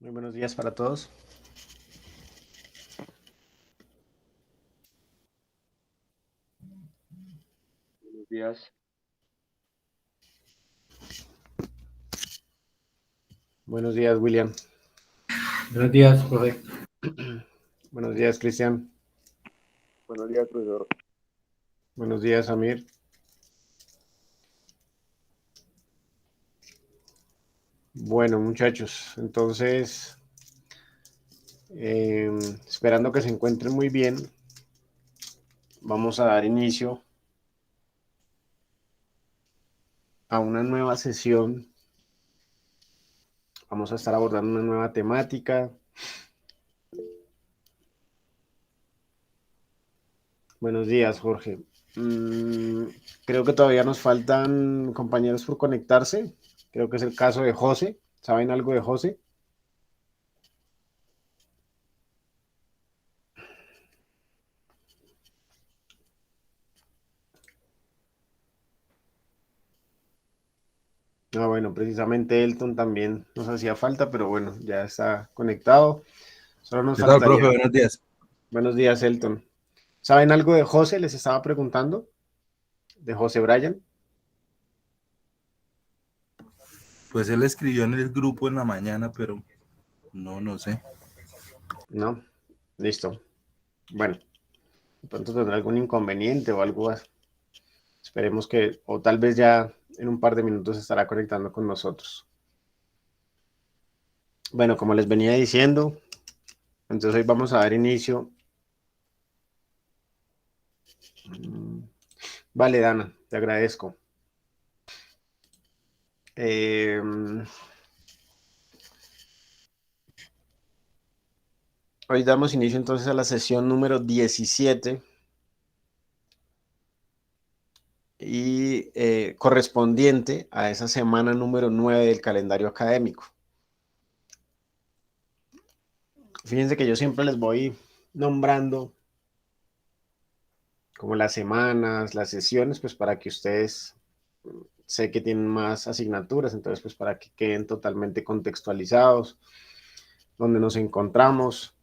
Muy buenos días para todos. Buenos días. Buenos días, William. Buenos días, profe. Buenos días, Cristian. Buenos días, profesor. Buenos días, Amir. Bueno, muchachos, entonces, esperando que se encuentren muy bien, vamos a dar inicio a una nueva sesión. Vamos a estar abordando una nueva temática. Buenos días, Jorge. Creo que todavía nos faltan compañeros por conectarse. Creo que es el caso de José. ¿Saben algo de José? Ah, bueno, precisamente Elton también nos hacía falta, pero bueno, ya está conectado. Solo nos ¿Qué tal, profe? faltaría. Buenos días. Buenos días, Elton. ¿Saben algo de José? Les estaba preguntando. De José Bryan. Pues él escribió en el grupo en la mañana, pero no sé. No, listo. Bueno, de pronto tendrá algún inconveniente o algo así. Esperemos que, o tal vez ya en un par de minutos se estará conectando con nosotros. Bueno, como les venía diciendo, entonces hoy vamos a dar inicio. Vale, Dana, te agradezco. Eh, Hoy damos inicio entonces a la sesión número 17 y correspondiente a esa semana número 9 del calendario académico. Fíjense que yo siempre les voy nombrando como las semanas, las sesiones, pues para que ustedes sé que tienen más asignaturas, entonces pues para que queden totalmente contextualizados, donde nos encontramos.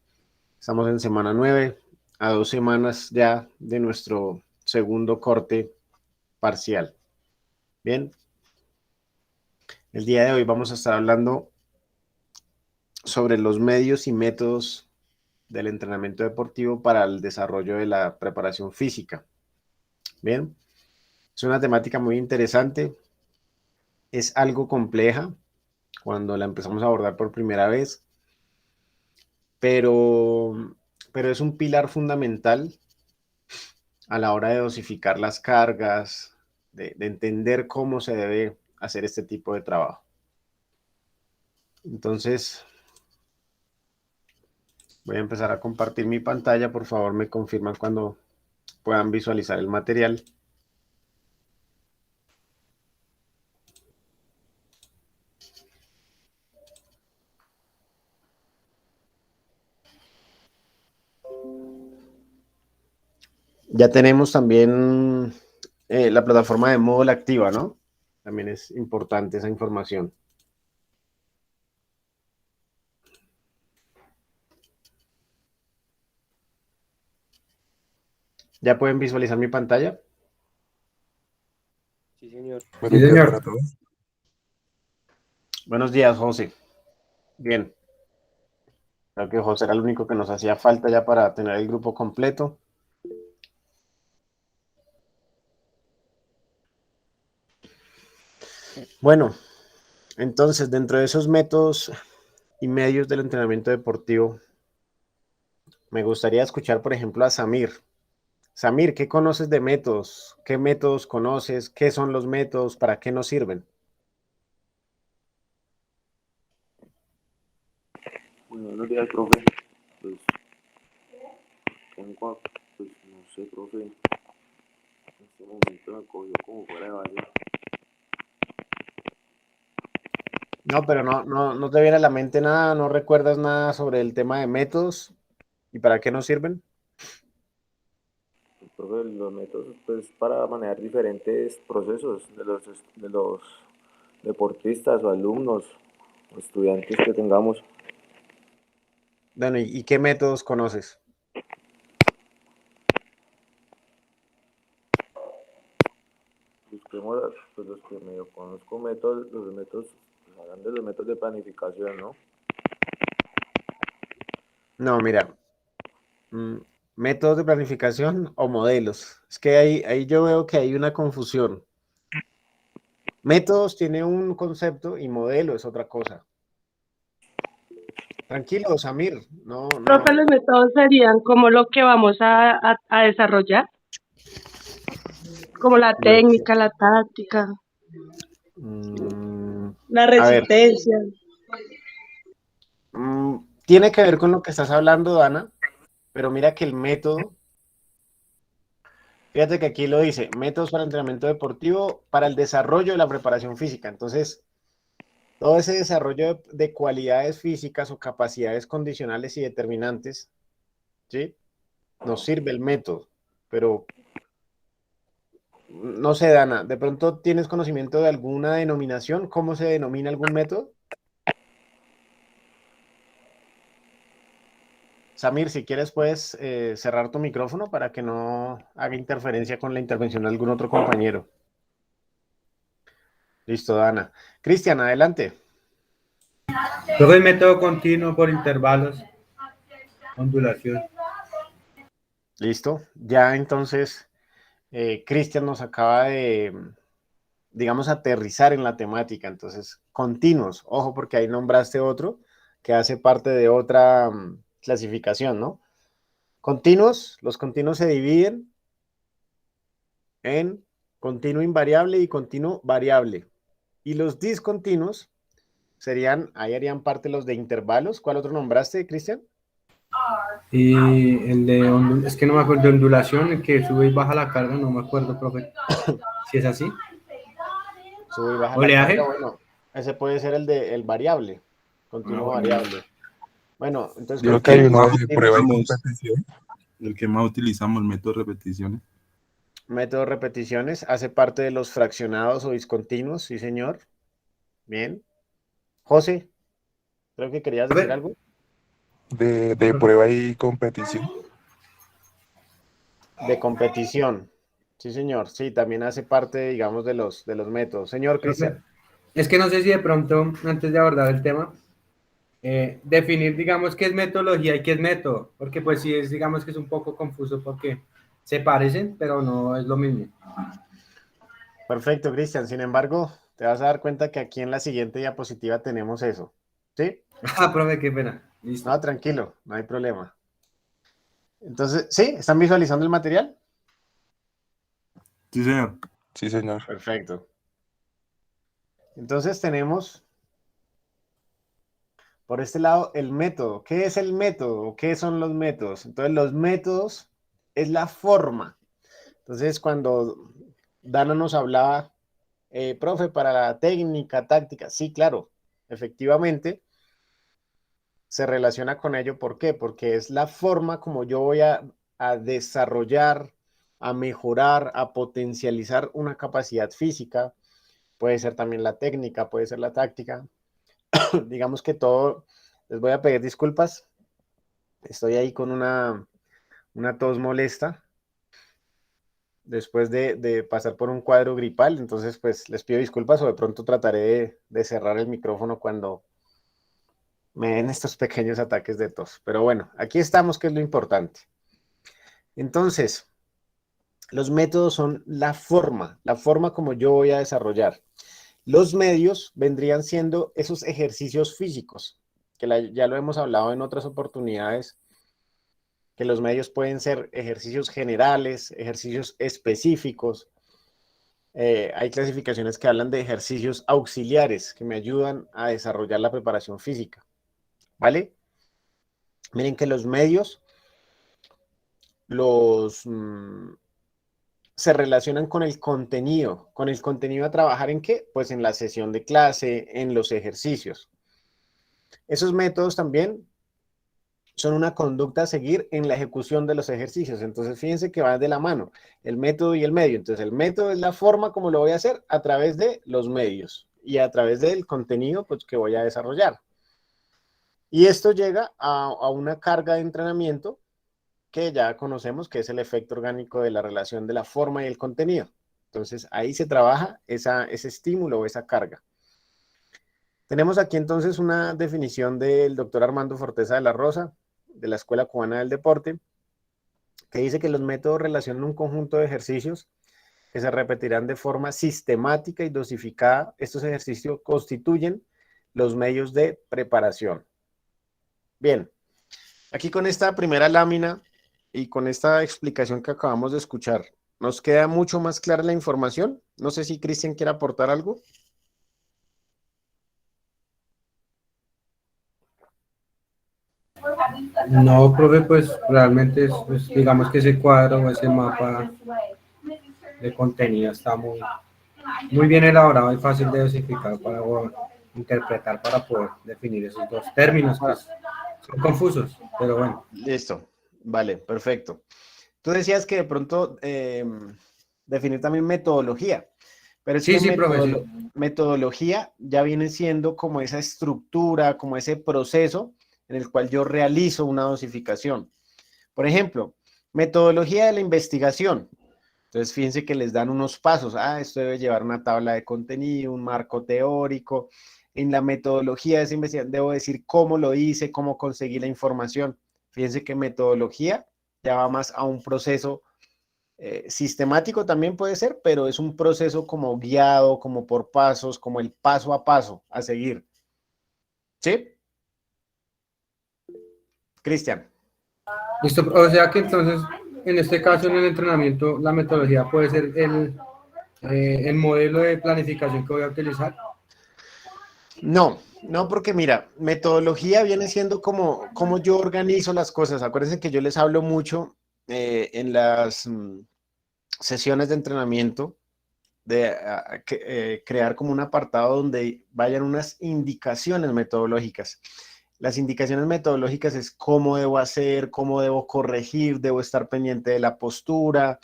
Estamos en semana 9, a 2 semanas ya de nuestro segundo corte parcial. Bien, el día de hoy vamos a estar hablando sobre los medios y métodos del entrenamiento deportivo para el desarrollo de la preparación física. Bien, es una temática muy interesante, es algo compleja cuando la empezamos a abordar por primera vez, pero es un pilar fundamental a la hora de dosificar las cargas, de entender cómo se debe hacer este tipo de trabajo. Entonces, voy a empezar a compartir mi pantalla. Por favor, me confirman cuando puedan visualizar el material. Ya tenemos también la plataforma de Moodle activa, ¿no? También es importante esa información. ¿Ya pueden visualizar mi pantalla? Sí, señor. Sí, señor. Buenos días, José. Bien, creo que José era el único que nos hacía falta ya para tener el grupo completo. Bueno, entonces, dentro de esos métodos y medios del entrenamiento deportivo, me gustaría escuchar, por ejemplo, a Samir. Samir, ¿qué conoces de métodos? ¿Qué métodos conoces? ¿Qué son los métodos? ¿Para qué nos sirven? Bueno, buenos días, profe. Pues tengo, pues no sé, profe. En este momento me cogió como fuera de base. No, pero no te viene a la mente nada, no recuerdas nada sobre el tema de métodos y para qué nos sirven. Pues, profe, los métodos, pues para manejar diferentes procesos de los deportistas o alumnos o estudiantes que tengamos. Bueno, ¿y qué métodos conoces? Busquemos pues, los que medio conozco métodos, los métodos, pues, hablan de los métodos de planificación, ¿no? No, mira, mm, métodos de planificación o modelos. Es que ahí yo veo que hay una confusión. Métodos tiene un concepto y modelo es otra cosa. Tranquilo, Samir, no, no. Profe, los métodos serían como lo que vamos a desarrollar, como la técnica, la táctica, Mm, la a ver, resistencia. tiene que ver con lo que estás hablando, Dana, pero mira que el método, fíjate que aquí lo dice, métodos para entrenamiento deportivo para el desarrollo de la preparación física. Entonces, todo ese desarrollo de cualidades físicas o capacidades condicionales y determinantes, ¿sí? Nos sirve el método, pero no sé, Dana, ¿de pronto tienes conocimiento de alguna denominación? ¿Cómo se denomina algún método? Samir, si quieres puedes cerrar tu micrófono para que no haga interferencia con la intervención de algún otro compañero. Listo, Dana. Cristian, adelante. Luego el método continuo por intervalos, ondulación. Listo. Ya entonces, Cristian nos acaba de, digamos, aterrizar en la temática. Entonces, continuos. Ojo, porque ahí nombraste otro que hace parte de otra clasificación, ¿no? Continuos, los continuos se dividen en continuo invariable y continuo variable. Y los discontinuos serían, ahí harían parte los de intervalos. ¿Cuál otro nombraste, Cristian? Y el de es que no me acuerdo de ondulación, el que sube y baja la carga, no me acuerdo, profe. Si es así. Sube y baja la Oleaje. carga. Bueno, ese puede ser el de el variable, continuo variable. Bueno, entonces Yo creo creo que que hay El que uno más de prueba y utilizamos, competición. el que más utilizamos, el método de repeticiones. método de repeticiones hace parte de los fraccionados o discontinuos, sí, señor. Bien. José, creo que querías decir Profe, algo. De prueba y competición. De competición. Sí, señor. Sí, también hace parte, digamos, de los métodos. Señor profe, Cristian. es que no sé si de pronto, antes de abordar el tema, definir, digamos, qué es metodología y qué es método, porque pues sí es, digamos que es un poco confuso porque se parecen, pero no es lo mismo. Perfecto, Cristian. Sin embargo, te vas a dar cuenta que aquí en la siguiente diapositiva tenemos eso. ¿Sí? Ah, profe, qué pena. Listo. No, tranquilo, no hay problema. Entonces, ¿sí? ¿Están visualizando el material? Sí, señor. Sí, señor. Perfecto. Entonces tenemos por este lado el método. ¿Qué es el método? ¿Qué son los métodos? Entonces, los métodos es la forma. Entonces, cuando Dana nos hablaba, profe, para la técnica, táctica, sí, claro, efectivamente, se relaciona con ello. ¿Por qué? Porque es la forma como yo voy a desarrollar, a mejorar, a potencializar una capacidad física. Puede ser también la técnica, puede ser la táctica. Digamos que todo, les voy a pedir disculpas. Estoy ahí con una tos molesta después de pasar por un cuadro gripal. Entonces, pues les pido disculpas o de pronto trataré de cerrar el micrófono cuando me den estos pequeños ataques de tos. Pero bueno, aquí estamos, que es lo importante. Entonces, los métodos son la forma como yo voy a desarrollar. Los medios vendrían siendo esos ejercicios físicos, que ya lo hemos hablado en otras oportunidades, que los medios pueden ser ejercicios generales, ejercicios específicos. Hay clasificaciones que hablan de ejercicios auxiliares que me ayudan a desarrollar la preparación física, ¿vale? Miren que los medios los se relacionan con el contenido a trabajar en qué, pues en la sesión de clase, en los ejercicios. Esos métodos también son una conducta a seguir en la ejecución de los ejercicios. Entonces, fíjense que van de la mano, el método y el medio. Entonces, el método es la forma como lo voy a hacer a través de los medios y a través del contenido pues, que voy a desarrollar. Y esto llega a una carga de entrenamiento que ya conocemos, que es el efecto orgánico de la relación de la forma y el contenido. Entonces, ahí se trabaja ese estímulo o esa carga. Tenemos aquí entonces una definición del doctor Armando Forteza de la Rosa, de la Escuela Cubana del Deporte, que dice que los métodos relacionan un conjunto de ejercicios que se repetirán de forma sistemática y dosificada. Estos ejercicios constituyen los medios de preparación. Bien, aquí con esta primera lámina y con esta explicación que acabamos de escuchar, ¿nos queda mucho más clara la información? No sé si Cristian quiere aportar algo. No, profe, pues realmente es, pues, digamos que ese cuadro o ese mapa de contenido está muy bien elaborado y fácil de dosificar para interpretar, para poder definir esos dos términos que son confusos, pero bueno. Listo, vale, perfecto. Tú decías que de pronto definir también metodología, pero es Sí, que sí, profe, sí. metodología ya viene siendo como esa estructura, como ese proceso en el cual yo realizo una dosificación. Por ejemplo, metodología de la investigación. Entonces, fíjense que les dan unos pasos. Esto debe llevar una tabla de contenido, un marco teórico. En la metodología de esa investigación debo decir cómo lo hice, cómo conseguí la información. Fíjense que metodología ya va más a un proceso sistemático también puede ser, pero es un proceso como guiado, como por pasos, como el paso a paso a seguir. ¿Sí? Cristian. Listo, o sea que entonces, en este caso, en el entrenamiento, la metodología puede ser el modelo de planificación que voy a utilizar. No, no, porque mira, metodología viene siendo como yo organizo las cosas. Acuérdense que yo les hablo mucho en las sesiones de entrenamiento de crear como un apartado donde vayan unas indicaciones metodológicas. Las indicaciones metodológicas es cómo debo hacer, cómo debo corregir, debo estar pendiente de la postura,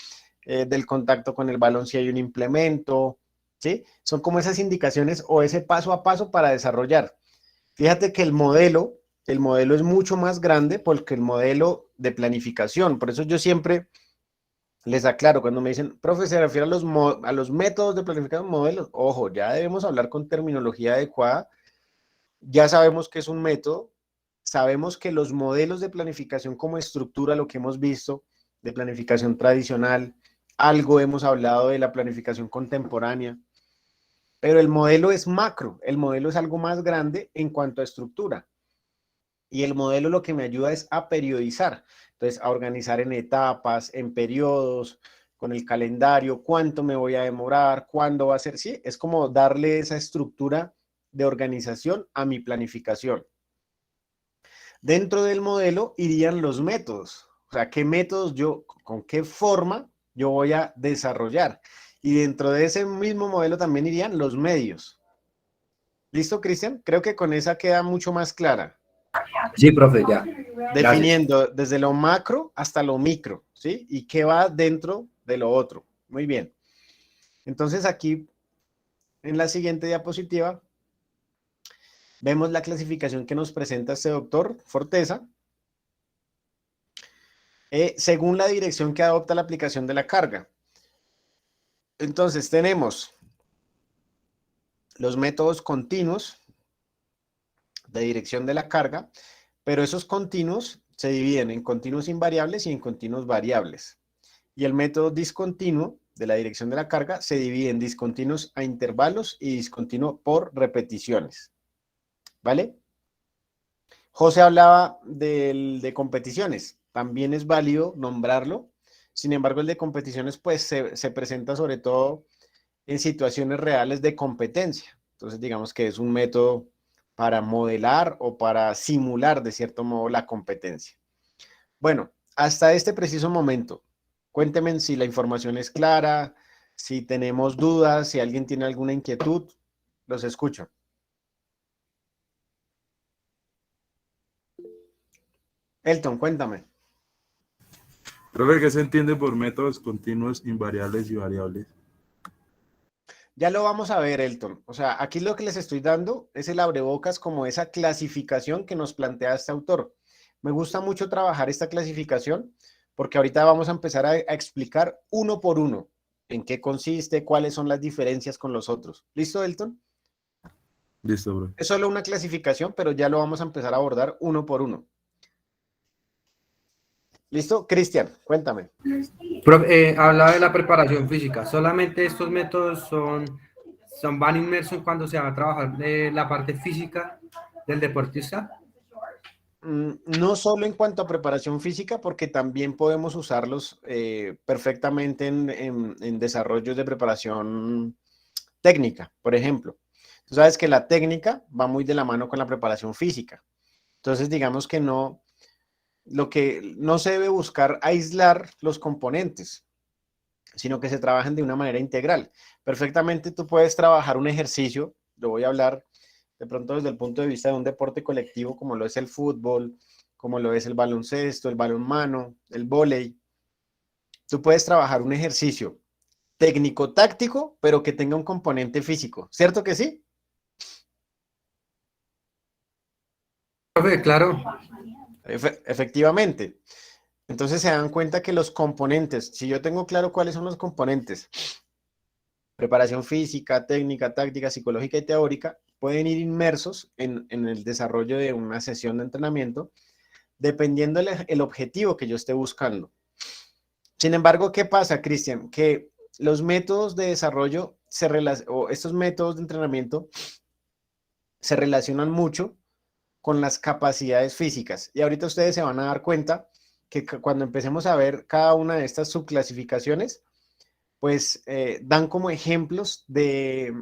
del contacto con el balón si hay un implemento, ¿sí? Son como esas indicaciones o ese paso a paso para desarrollar. Fíjate que el modelo es mucho más grande porque el modelo de planificación, por eso yo siempre les aclaro, cuando me dicen, profe, se refiere a los métodos de planificación, modelos, ojo, ya debemos hablar con terminología adecuada, ya sabemos que es un método, sabemos que los modelos de planificación como estructura, lo que hemos visto de planificación tradicional, algo hemos hablado de la planificación contemporánea, pero el modelo es macro, el modelo es algo más grande en cuanto a estructura. Y el modelo lo que me ayuda es a periodizar, entonces a organizar en etapas, en periodos, con el calendario, cuánto me voy a demorar, cuándo va a ser, sí, es como darle esa estructura de organización a mi planificación. Dentro del modelo irían los métodos, o sea, qué métodos yo, con qué forma yo voy a desarrollar. Y dentro de ese mismo modelo también irían los medios. ¿Listo, Cristian? Creo que con esa queda mucho más clara. Sí, profe, ya. Definiendo desde lo macro hasta lo micro, ¿sí? Y qué va dentro de lo otro. Muy bien. Entonces aquí, en la siguiente diapositiva, vemos la clasificación que nos presenta este doctor Forteza, según la dirección que adopta la aplicación de la carga. Entonces tenemos los métodos continuos de dirección de la carga, pero esos continuos se dividen en continuos invariables y en continuos variables. Y el método discontinuo de la dirección de la carga se divide en discontinuos a intervalos y discontinuo por repeticiones. ¿Vale? José hablaba de competiciones. También es válido nombrarlo. Sin embargo, el de competiciones pues se presenta sobre todo en situaciones reales de competencia. Entonces, digamos que es un método para modelar o para simular de cierto modo la competencia. Bueno, hasta este preciso momento, cuéntenme si la información es clara, si tenemos dudas, si alguien tiene alguna inquietud, los escucho. Elton, cuéntame. Profe, ¿qué se entiende por métodos continuos, invariables y variables? Ya lo vamos a ver, Elton. O sea, aquí lo que les estoy dando es el abrebocas como esa clasificación que nos plantea este autor. Me gusta mucho trabajar esta clasificación porque ahorita vamos a empezar a explicar uno por uno en qué consiste, cuáles son las diferencias con los otros. ¿Listo, Elton? Listo, bro. Es solo una clasificación, pero ya lo vamos a empezar a abordar uno por uno. ¿Listo? Cristian, cuéntame. Hablaba de la preparación física. ¿Solamente estos métodos van inmersos cuando se va a trabajar de la parte física del deportista? No solo en cuanto a preparación física, porque también podemos usarlos perfectamente en desarrollos de preparación técnica, por ejemplo. Tú sabes que la técnica va muy de la mano con la preparación física. Entonces, digamos que lo que no se debe buscar aislar los componentes, sino que se trabajan de una manera integral. Perfectamente tú puedes trabajar un ejercicio, lo voy a hablar de pronto desde el punto de vista de un deporte colectivo como lo es el fútbol, como lo es el baloncesto, el balonmano, el vóley. Tú puedes trabajar un ejercicio técnico-táctico, pero que tenga un componente físico. ¿Cierto que sí? Profe, claro. Efectivamente. Entonces se dan cuenta que los componentes, si yo tengo claro cuáles son los componentes, preparación física, técnica, táctica, psicológica y teórica, pueden ir inmersos en el desarrollo de una sesión de entrenamiento, dependiendo el objetivo que yo esté buscando. Sin embargo, ¿qué pasa, Cristian? Que los métodos de desarrollo o estos métodos de entrenamiento se relacionan mucho con las capacidades físicas. Y ahorita ustedes se van a dar cuenta que cuando empecemos a ver cada una de estas subclasificaciones, pues dan como ejemplos de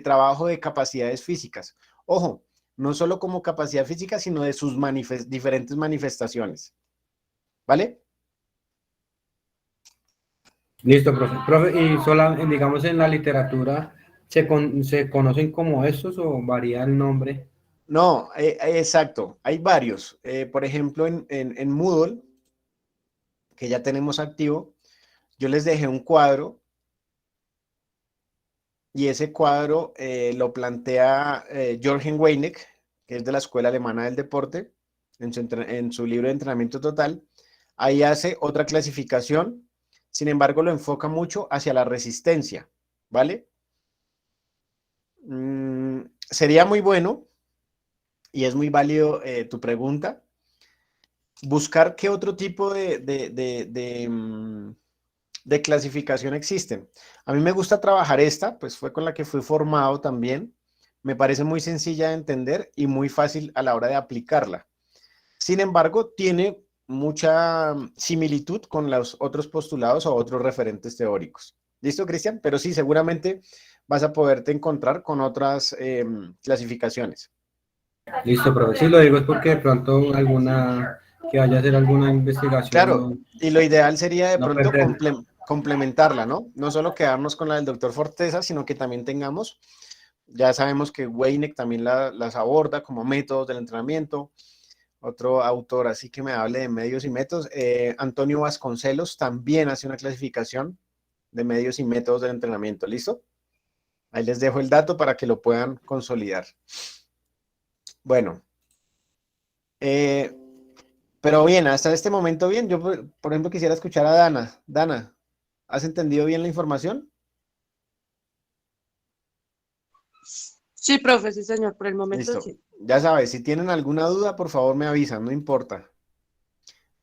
trabajo de capacidades físicas. Ojo, no solo como capacidad física, sino de sus diferentes manifestaciones. ¿Vale? Listo, profe. Profe, y digamos en la literatura, ¿se conocen como estos o varía el nombre? No, exacto. Hay varios. Por ejemplo, en Moodle, que ya tenemos activo, yo les dejé un cuadro y ese cuadro lo plantea Jürgen Weineck, que es de la Escuela Alemana del Deporte, en su libro de entrenamiento total. Ahí hace otra clasificación, sin embargo lo enfoca mucho hacia la resistencia, ¿vale? Sería muy bueno, y es muy válido tu pregunta, buscar qué otro tipo de clasificación existen. A mí me gusta trabajar esta, pues fue con la que fui formado también. Me parece muy sencilla de entender y muy fácil a la hora de aplicarla. Sin embargo, tiene mucha similitud con los otros postulados o otros referentes teóricos. ¿Listo, Cristian? Pero sí, seguramente vas a poderte encontrar con otras clasificaciones. Listo, profe. Sí, lo digo es porque de pronto que vaya a hacer alguna investigación. Claro, y lo ideal sería de no pronto perder. complementarla, ¿no? No solo quedarnos con la del doctor Forteza, sino que también tengamos, ya sabemos que Weineck también las aborda como métodos del entrenamiento, otro autor así que me hable de medios y métodos, Antonio Vasconcelos también hace una clasificación de medios y métodos del entrenamiento, ¿listo? Ahí les dejo el dato para que lo puedan consolidar. Bueno, pero bien, hasta este momento bien. Yo, por ejemplo, quisiera escuchar a Dana. Dana, ¿has entendido bien la información? Sí, profe, sí, señor, por el momento Listo. sí. Ya sabes, si tienen alguna duda, por favor me avisan, no importa.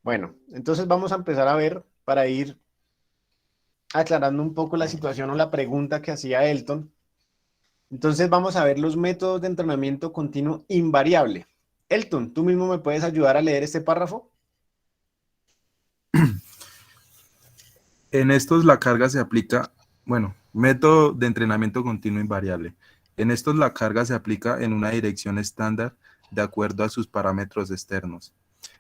Bueno, entonces vamos a empezar a ver para ir aclarando un poco la situación o la pregunta que hacía Elton. Entonces vamos a ver los métodos de entrenamiento continuo invariable. Elton, ¿tú mismo me puedes ayudar a leer este párrafo? En estos la carga se aplica, bueno, método de entrenamiento continuo invariable. En estos la carga se aplica en una dirección estándar de acuerdo a sus parámetros externos.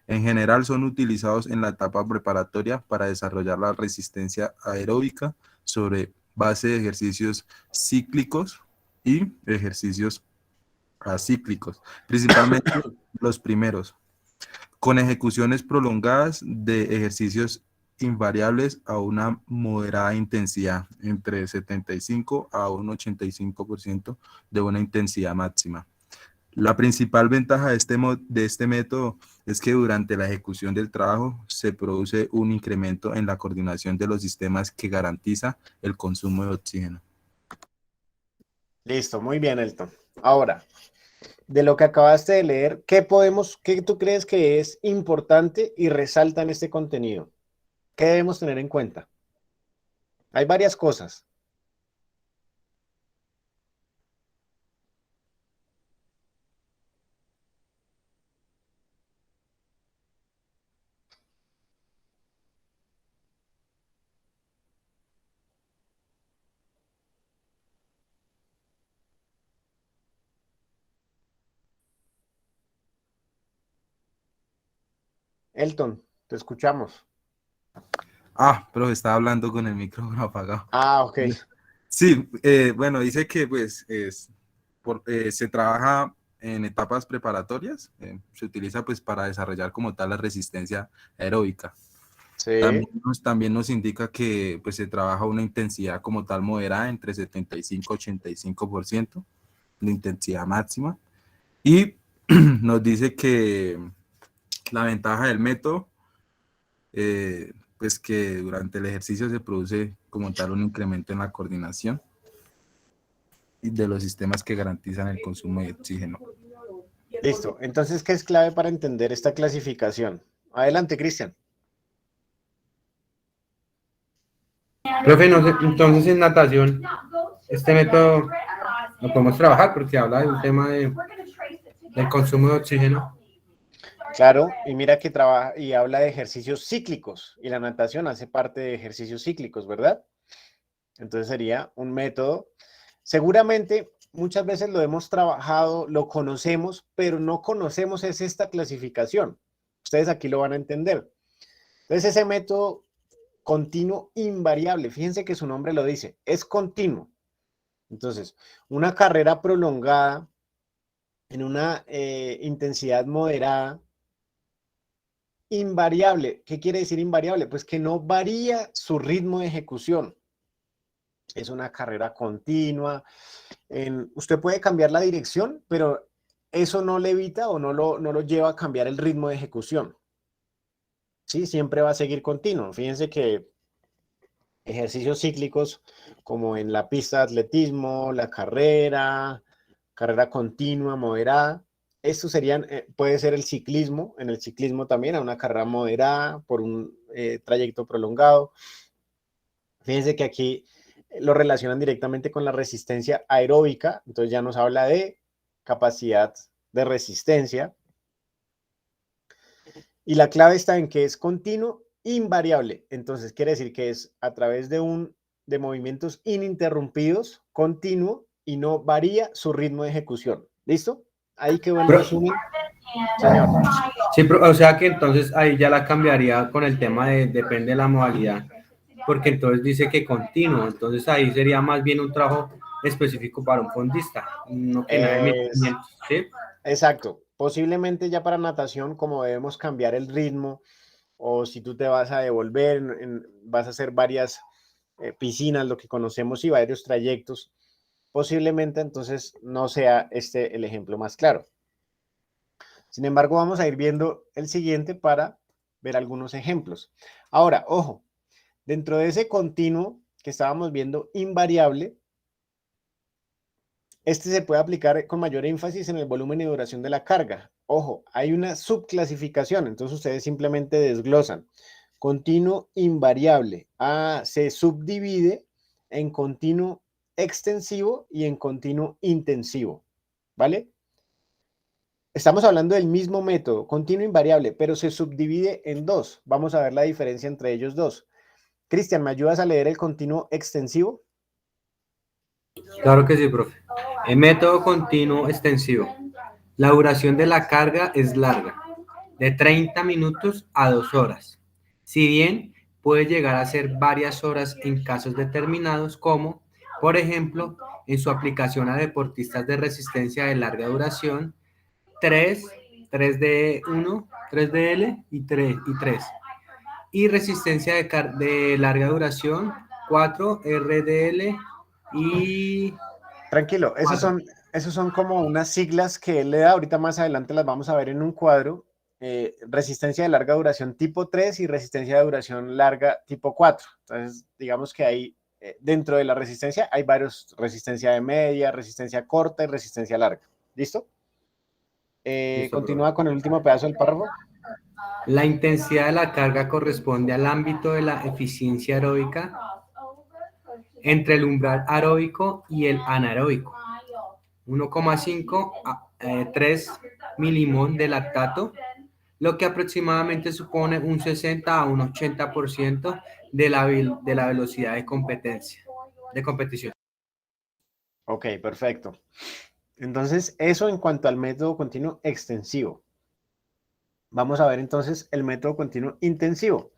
En general son utilizados en la etapa preparatoria para desarrollar la resistencia aeróbica sobre base de ejercicios cíclicos y ejercicios acíclicos, principalmente los primeros, con ejecuciones prolongadas de ejercicios invariables a una moderada intensidad, entre 75 a un 85% de una intensidad máxima. La principal ventaja de este método es que durante la ejecución del trabajo se produce un incremento en la coordinación de los sistemas que garantiza el consumo de oxígeno. Listo, muy bien, Elton. Ahora, de lo que acabaste de leer, qué tú crees que es importante y resalta en este contenido? ¿Qué debemos tener en cuenta? Hay varias cosas. Elton, te escuchamos. Ah, pero estaba hablando con el micrófono apagado. Ah, ok. Sí, bueno, dice que pues se trabaja en etapas preparatorias, se utiliza pues para desarrollar como tal la resistencia aeróbica. Sí. También nos indica que pues se trabaja una intensidad como tal moderada entre 75 y 85% de intensidad máxima. Y nos dice que la ventaja del método, pues que durante el ejercicio se produce como tal un incremento en la coordinación y de los sistemas que garantizan el consumo de oxígeno. Listo. Entonces, ¿qué es clave para entender esta clasificación? Adelante, Cristian. Profe, no sé, entonces en natación, este método lo podemos trabajar porque habla de un tema del consumo de oxígeno. Claro, y mira que trabaja y habla de ejercicios cíclicos, y la natación hace parte de ejercicios cíclicos, ¿verdad? Entonces sería un método. Seguramente muchas veces lo hemos trabajado, lo conocemos, pero no conocemos es esta clasificación. Ustedes aquí lo van a entender. Entonces ese método continuo invariable, fíjense que su nombre lo dice, es continuo. Entonces, una carrera prolongada en una intensidad moderada, invariable. ¿Qué quiere decir invariable? Pues que no varía su ritmo de ejecución. Es una carrera continua. Usted puede cambiar la dirección, pero eso no le evita o no lo lleva a cambiar el ritmo de ejecución. Sí, siempre va a seguir continuo. Fíjense que ejercicios cíclicos como en la pista de atletismo, la carrera continua, moderada. Estos serían, puede ser el ciclismo, en el ciclismo también, a una carrera moderada por un trayecto prolongado. Fíjense que aquí lo relacionan directamente con la resistencia aeróbica, entonces ya nos habla de capacidad de resistencia. Y la clave está en que es continuo, invariable. Entonces quiere decir que es a través de movimientos ininterrumpidos, continuo, y no varía su ritmo de ejecución. ¿Listo? Ahí quedó el resumen. Señor. Sí, o sea que entonces ahí ya la cambiaría con el tema de depende de la modalidad, porque entonces dice que continuo, entonces ahí sería más bien un trabajo específico para un fondista, no que nada de 1500, ¿sí? Exacto. Posiblemente ya para natación, como debemos cambiar el ritmo, o si tú te vas a devolver, vas a hacer varias piscinas, lo que conocemos, y varios trayectos, posiblemente entonces no sea este el ejemplo más claro. Sin embargo, vamos a ir viendo el siguiente para ver algunos ejemplos. Ahora, ojo, dentro de ese continuo que estábamos viendo invariable, este se puede aplicar con mayor énfasis en el volumen y duración de la carga. Ojo, hay una subclasificación, entonces ustedes simplemente desglosan. Continuo invariable. Se subdivide en continuo extensivo y en continuo intensivo, ¿vale? Estamos hablando del mismo método, continuo invariable, pero se subdivide en dos. Vamos a ver la diferencia entre ellos dos. Cristian, ¿me ayudas a leer el continuo extensivo? Claro que sí, profe. El método continuo extensivo. La duración de la carga es larga, de 30 minutos a 2 horas. Si bien puede llegar a ser varias horas en casos determinados, como, por ejemplo, en su aplicación a deportistas de resistencia de larga duración, 3D1, 3DL y 3. y resistencia de larga duración, 4, RDL y Tranquilo, 4. esos son como unas siglas que él le da, ahorita más adelante las vamos a ver en un cuadro. Resistencia de larga duración tipo 3 y resistencia de duración larga tipo 4. Entonces, digamos que hay, dentro de la resistencia hay varios, resistencia de media, resistencia corta y resistencia larga. ¿Listo? Listo, profe. Continúa con el último pedazo del párrafo. La intensidad de la carga corresponde al ámbito de la eficiencia aeróbica entre el umbral aeróbico y el anaeróbico. 1,5 a 3 milimol de lactato, lo que aproximadamente supone un 60 a un 80% de la velocidad de competición. Ok, perfecto. Entonces, eso en cuanto al método continuo extensivo. Vamos a ver entonces el método continuo intensivo.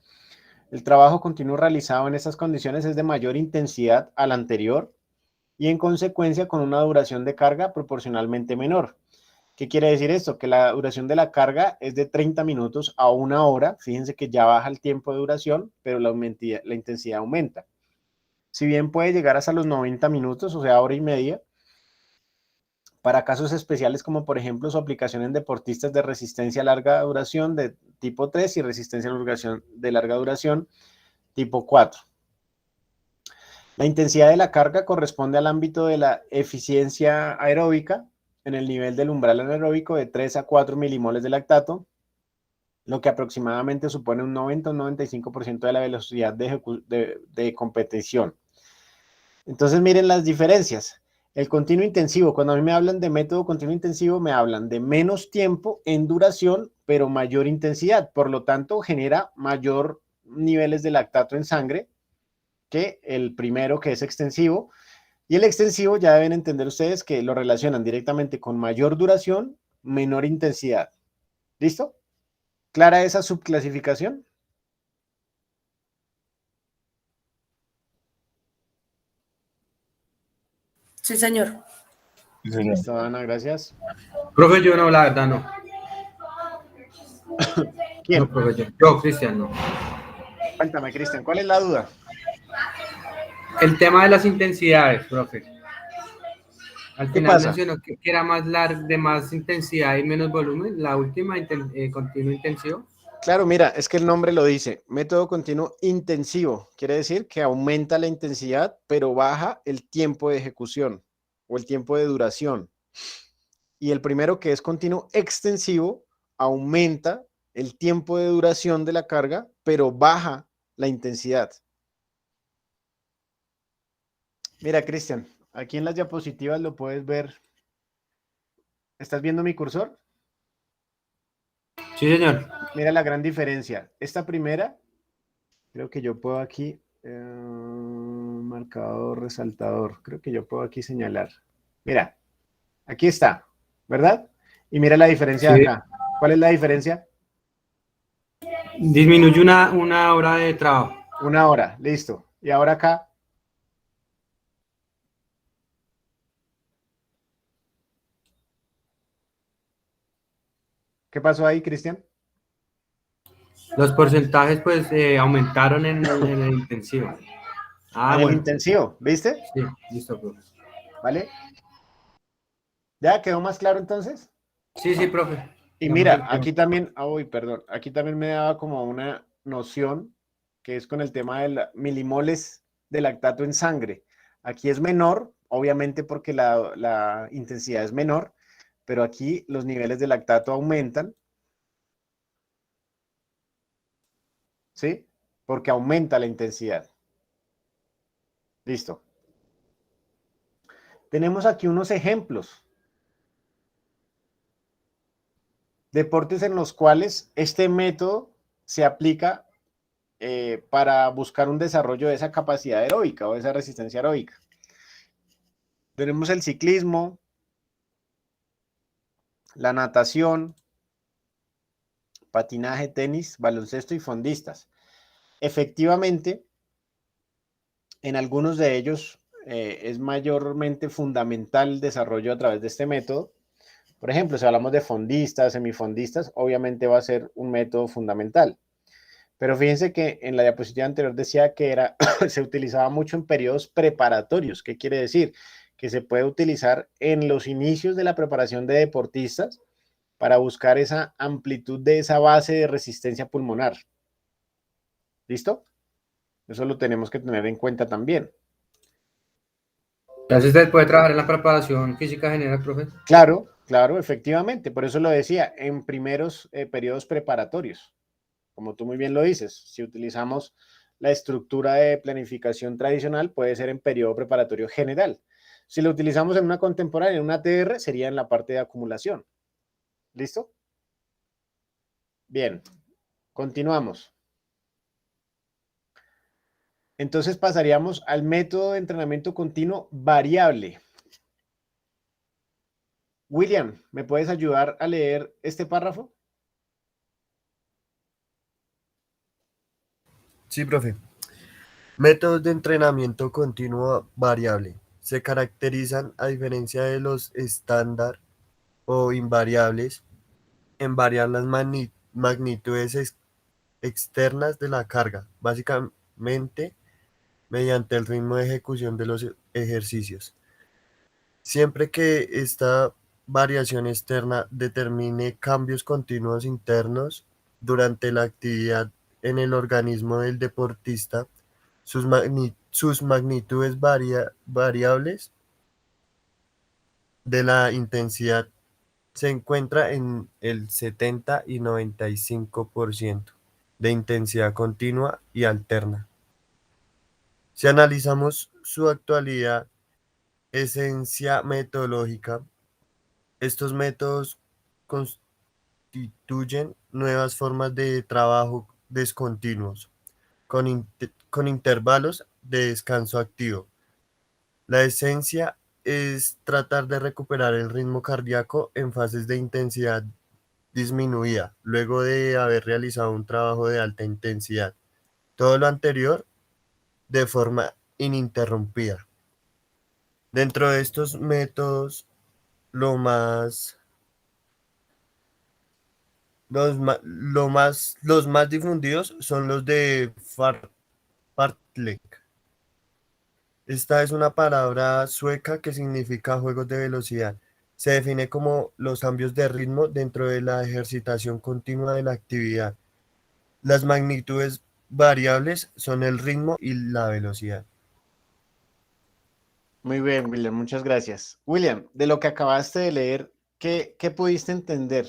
El trabajo continuo realizado en estas condiciones es de mayor intensidad al anterior y en consecuencia con una duración de carga proporcionalmente menor. ¿Qué quiere decir esto? Que la duración de la carga es de 30 minutos a 1 hora. Fíjense que ya baja el tiempo de duración, pero la intensidad aumenta. Si bien puede llegar hasta los 90 minutos, o sea, hora y media, para casos especiales como por ejemplo su aplicación en deportistas de resistencia a larga duración de tipo 3 y resistencia de larga duración tipo 4. La intensidad de la carga corresponde al ámbito de la eficiencia aeróbica en el nivel del umbral anaeróbico de 3 a 4 milimoles de lactato, lo que aproximadamente supone un 90 o 95% de la velocidad de competición. Entonces miren las diferencias. El continuo intensivo, cuando a mí me hablan de método continuo intensivo, me hablan de menos tiempo en duración, pero mayor intensidad. Por lo tanto, genera mayor niveles de lactato en sangre que el primero, que es extensivo. Y el extensivo ya deben entender ustedes que lo relacionan directamente con mayor duración, menor intensidad. ¿Listo? ¿Clara esa subclasificación? Sí, señor. Sí, señor. Listo, Ana, gracias. Profe, yo no, la verdad no. ¿Quién? No, profe, yo, Cristian, no. Cuéntame, Cristian, ¿cuál es la duda? El tema de las intensidades, profe. Al ¿Qué final pasa? mencionó que era de más intensidad y menos volumen. La última, continuo intensivo. Claro, mira, es que el nombre lo dice, método continuo intensivo. Quiere decir que aumenta la intensidad, pero baja el tiempo de ejecución o el tiempo de duración. Y el primero, que es continuo extensivo, aumenta el tiempo de duración de la carga, pero baja la intensidad. Mira, Cristian, aquí en las diapositivas lo puedes ver. ¿Estás viendo mi cursor? Sí, señor. Mira la gran diferencia. Esta primera, creo que yo puedo aquí, marcador, resaltador, creo que yo puedo aquí señalar. Mira, aquí está, ¿verdad? Y mira la diferencia de Sí. acá. ¿Cuál es la diferencia? Disminuye una hora de trabajo. 1 hora, listo. Y ahora acá. ¿Qué pasó ahí, Cristian? Los porcentajes, pues, aumentaron en el intensivo. Ah, En el bueno. intensivo, ¿viste? Sí, listo, profe. ¿Vale? ¿Ya quedó más claro entonces? Sí, sí, profe. Y Digamos mira, el tema. aquí también, perdón, aquí también me daba como una noción que es con el tema de milimoles de lactato en sangre. Aquí es menor, obviamente porque la intensidad es menor, pero aquí los niveles de lactato aumentan, ¿sí? Porque aumenta la intensidad. Listo. Tenemos aquí unos ejemplos. Deportes en los cuales este método se aplica para buscar un desarrollo de esa capacidad aeróbica o de esa resistencia aeróbica. Tenemos el ciclismo, la natación, patinaje, tenis, baloncesto y fondistas. Efectivamente, en algunos de ellos es mayormente fundamental el desarrollo a través de este método. Por ejemplo, si hablamos de fondistas, semifondistas, obviamente va a ser un método fundamental. Pero fíjense que en la diapositiva anterior decía que se utilizaba mucho en periodos preparatorios. ¿Qué quiere decir? Que se puede utilizar en los inicios de la preparación de deportistas para buscar esa amplitud de esa base de resistencia pulmonar. ¿Listo? Eso lo tenemos que tener en cuenta también. Entonces usted puede trabajar en la preparación física general, profe. Claro, claro, efectivamente. Por eso lo decía, en primeros periodos preparatorios. Como tú muy bien lo dices, si utilizamos la estructura de planificación tradicional, puede ser en periodo preparatorio general. Si lo utilizamos en una contemporánea, en una TR, sería en la parte de acumulación. ¿Listo? Bien, continuamos. Entonces pasaríamos al método de entrenamiento continuo variable. William, ¿me puedes ayudar a leer este párrafo? Sí, profe. Métodos de entrenamiento continuo variable. Se caracterizan, a diferencia de los estándar o invariables, en variar las magnitudes externas de la carga, básicamente mediante el ritmo de ejecución de los ejercicios. Siempre que esta variación externa determine cambios continuos internos durante la actividad en el organismo del deportista, sus magnitudes variables de la intensidad se encuentra en el 70 y 95% de intensidad continua y alterna. Si analizamos su actualidad esencia metodológica, estos métodos constituyen nuevas formas de trabajo discontinuos, con intervalos de descanso activo. La esencia es tratar de recuperar el ritmo cardíaco en fases de intensidad disminuida, luego de haber realizado un trabajo de alta intensidad. Todo lo anterior de forma ininterrumpida. Dentro de estos métodos, lo más, los más difundidos son los de Fartlek. Esta es una palabra sueca que significa juegos de velocidad. Se define como los cambios de ritmo dentro de la ejercitación continua de la actividad. Las magnitudes variables son el ritmo y la velocidad. Muy bien, William, muchas gracias. William, de lo que acabaste de leer, ¿qué pudiste entender?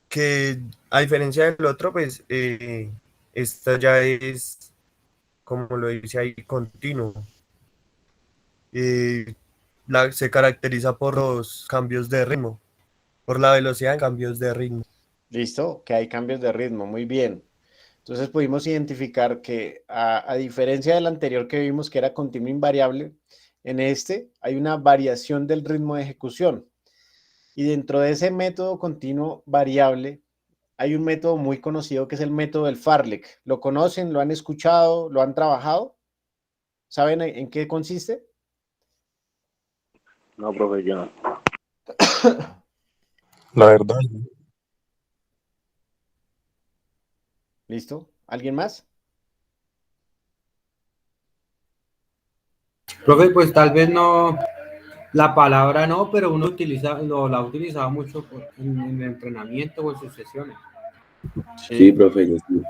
Que a diferencia del otro, pues esta ya es, como lo dice ahí, continuo. Eh, se caracteriza por los cambios de ritmo, por la velocidad en cambios de ritmo. Listo, que hay cambios de ritmo, muy bien. Entonces pudimos identificar que a diferencia del anterior que vimos que era continuo invariable, en este hay una variación del ritmo de ejecución. Y dentro de ese método continuo variable hay un método muy conocido que es el método del Farlek. ¿Lo conocen? ¿Lo han escuchado? ¿Lo han trabajado? ¿Saben en qué consiste? No, profe, yo no. La verdad, ¿Listo? ¿Alguien más? Profe, pues tal vez no, la palabra no, pero uno la ha utilizado mucho en el entrenamiento o en sus sesiones. Sí, Sí. profe, yo sí.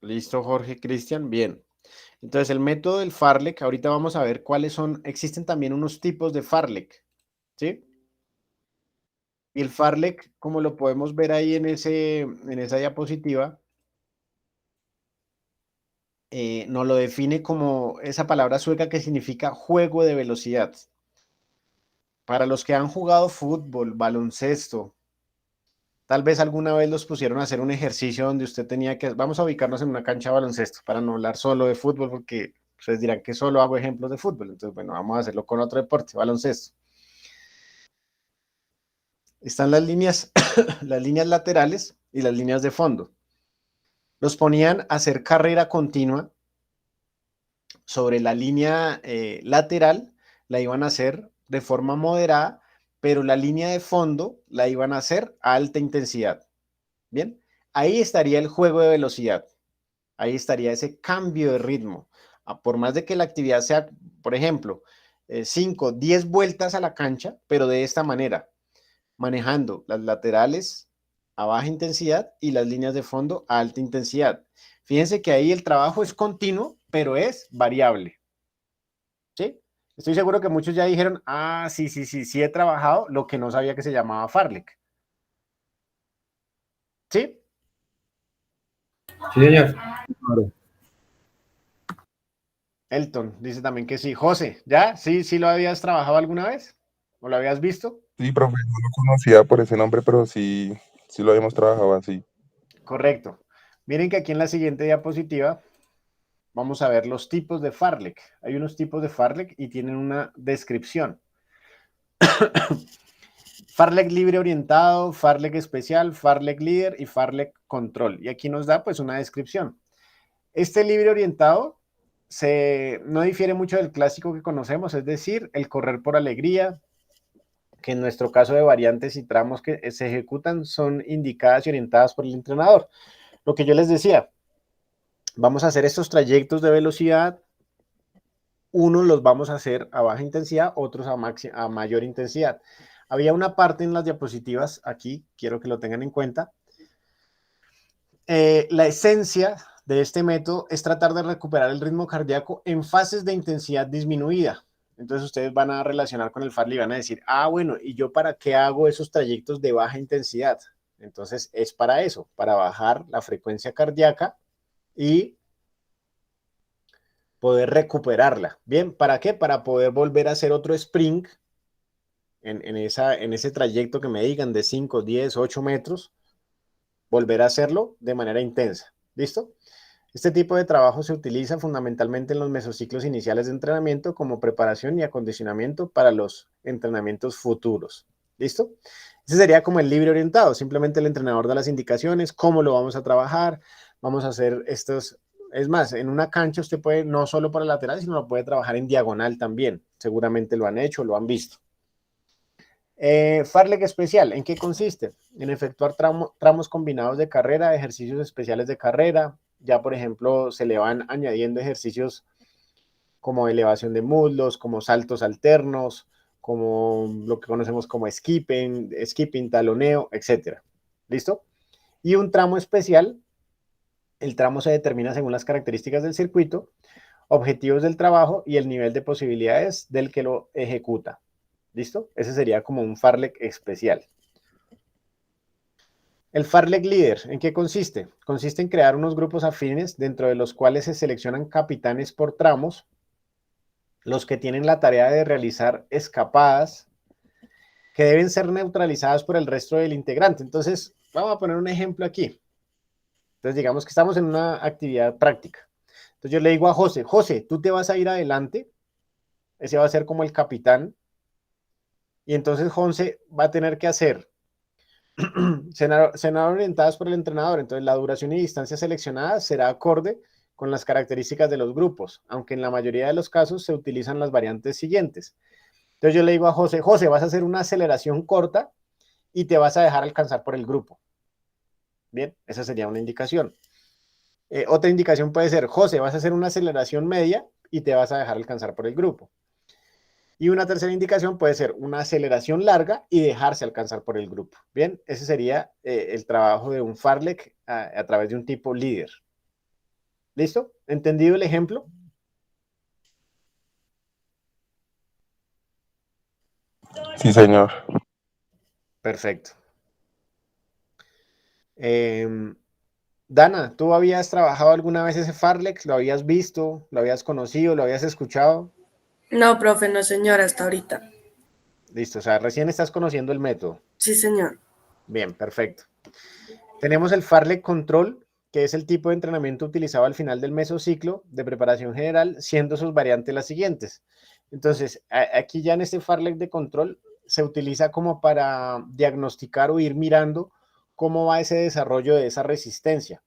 Listo, Jorge, Cristian, bien. Entonces, el método del Farlek, ahorita vamos a ver cuáles son, existen también unos tipos de Farlek, ¿sí? Y el Farlek, como lo podemos ver ahí en esa diapositiva, nos lo define como esa palabra sueca que significa juego de velocidad. Para los que han jugado fútbol, baloncesto, tal vez alguna vez los pusieron a hacer un ejercicio donde usted tenía que, vamos a ubicarnos en una cancha de baloncesto para no hablar solo de fútbol porque ustedes dirán que solo hago ejemplos de fútbol. Entonces, bueno, vamos a hacerlo con otro deporte, baloncesto. Están las líneas, las líneas laterales y las líneas de fondo. Los ponían a hacer carrera continua sobre la línea lateral la iban a hacer de forma moderada, pero la línea de fondo la iban a hacer a alta intensidad. Bien, ahí estaría el juego de velocidad, ahí estaría ese cambio de ritmo. Por más de que la actividad sea, por ejemplo, 5, 10 vueltas a la cancha, pero de esta manera, manejando las laterales a baja intensidad y las líneas de fondo a alta intensidad. Fíjense que ahí el trabajo es continuo, pero es variable. ¿Sí? Estoy seguro que muchos ya dijeron, ah, sí he trabajado, lo que no sabía que se llamaba Farlek. ¿Sí? Sí, señor. Claro. Elton dice también que sí. José, ¿ya? ¿Sí lo habías trabajado alguna vez? ¿O lo habías visto? Sí, profe, no lo conocía por ese nombre, pero sí, sí lo habíamos trabajado así. Correcto. Miren que aquí en la siguiente diapositiva vamos a ver los tipos de Farlek. Hay unos tipos de Farlek y tienen una descripción. Farlek libre orientado, Farlek especial, Farlek líder y Farlek control. Y aquí nos da pues una descripción. Este libre orientado no difiere mucho del clásico que conocemos, es decir, el correr por alegría, que en nuestro caso de variantes y tramos que se ejecutan son indicadas y orientadas por el entrenador. Lo que yo les decía, vamos a hacer estos trayectos de velocidad, unos los vamos a hacer a baja intensidad, otros a mayor intensidad. Había una parte en las diapositivas, aquí quiero que lo tengan en cuenta. La esencia de este método es tratar de recuperar el ritmo cardíaco en fases de intensidad disminuida. Entonces ustedes van a relacionar con el Farlek y van a decir, ah, bueno, ¿y yo para qué hago esos trayectos de baja intensidad? Entonces es para eso, para bajar la frecuencia cardíaca y poder recuperarla. Bien, ¿para qué? Para poder volver a hacer otro sprint en ese trayecto que me digan de 5, 10, 8 metros, volver a hacerlo de manera intensa. ¿Listo? Este tipo de trabajo se utiliza fundamentalmente en los mesociclos iniciales de entrenamiento como preparación y acondicionamiento para los entrenamientos futuros. ¿Listo? Ese sería como el libre orientado. Simplemente el entrenador da las indicaciones, cómo lo vamos a trabajar, vamos a hacer estos. Es más, en una cancha usted puede, no solo para lateral, sino lo puede trabajar en diagonal también. Seguramente lo han hecho, lo han visto. Farlek especial, ¿en qué consiste? En efectuar tramos combinados de carrera, ejercicios especiales de carrera. Ya, por ejemplo, se le van añadiendo ejercicios como elevación de muslos, como saltos alternos, como lo que conocemos como skipping, taloneo, etc. ¿Listo? Y un tramo especial, el tramo se determina según las características del circuito, objetivos del trabajo y el nivel de posibilidades del que lo ejecuta. ¿Listo? Ese sería como un Farlek especial. El Farlek líder, ¿en qué consiste? Consiste en crear unos grupos afines dentro de los cuales se seleccionan capitanes por tramos, los que tienen la tarea de realizar escapadas que deben ser neutralizadas por el resto del integrante. Entonces, vamos a poner un ejemplo aquí. Entonces, digamos que estamos en una actividad práctica. Entonces, yo le digo a José, José, tú te vas a ir adelante, ese va a ser como el capitán, y entonces José va a tener que hacer serán orientadas por el entrenador, entonces la duración y distancia seleccionada será acorde con las características de los grupos, aunque en la mayoría de los casos se utilizan las variantes siguientes. Entonces yo le digo a José, José, vas a hacer una aceleración corta y te vas a dejar alcanzar por el grupo. Bien, esa sería una indicación. Otra indicación puede ser, José, vas a hacer una aceleración media y te vas a dejar alcanzar por el grupo. Y una tercera indicación puede ser una aceleración larga y dejarse alcanzar por el grupo. Bien, ese sería el trabajo de un Farlek a través de un tipo líder. ¿Listo? ¿Entendido el ejemplo? Sí, señor. Perfecto. Dana, ¿tú habías trabajado alguna vez ese Farlek? ¿Lo habías visto? ¿Lo habías conocido? ¿Lo habías escuchado? No, profe, no, señor, hasta ahorita. Listo, o sea, recién estás conociendo el método. Sí, señor. Bien, perfecto. Tenemos el Farlek Control, que es el tipo de entrenamiento utilizado al final del mesociclo de preparación general, siendo sus variantes las siguientes. Entonces, aquí ya en este Farlek de control se utiliza como para diagnosticar o ir mirando cómo va ese desarrollo de esa resistencia.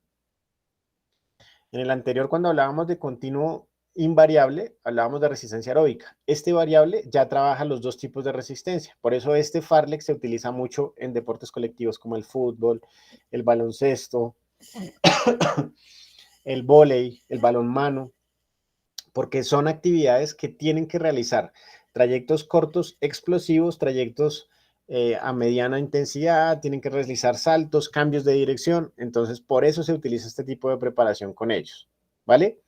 En el anterior, cuando hablábamos de continuo, invariable, hablábamos de resistencia aeróbica. Este variable ya trabaja los dos tipos de resistencia. Por eso este Farlek se utiliza mucho en deportes colectivos como el fútbol, el baloncesto, el vóley, el balonmano, porque son actividades que tienen que realizar trayectos cortos explosivos, trayectos a mediana intensidad, tienen que realizar saltos, cambios de dirección. Entonces, por eso se utiliza este tipo de preparación con ellos, ¿vale?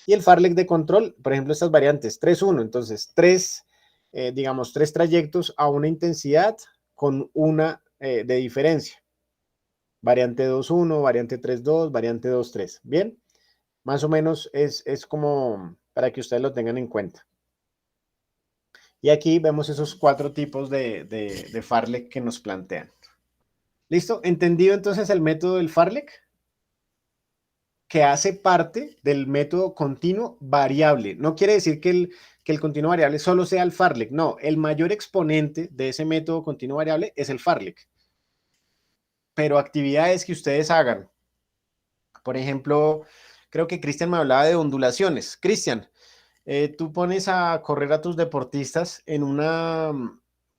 Y el Farlek de control, por ejemplo, estas variantes 3-1, entonces digamos, tres trayectos a una intensidad con una de diferencia. Variante 2-1, variante 3-2, variante 2-3. Bien, más o menos es como para que ustedes lo tengan en cuenta. Y aquí vemos esos 4 tipos de Farlek que nos plantean. ¿Listo? ¿Entendido entonces el método del Farlek? Que hace parte del método continuo variable. No quiere decir que el continuo variable solo sea el Farlek. No, el mayor exponente de ese método continuo variable es el Farlek. Pero actividades que ustedes hagan. Por ejemplo, creo que Cristian me hablaba de ondulaciones. Cristian, tú pones a correr a tus deportistas en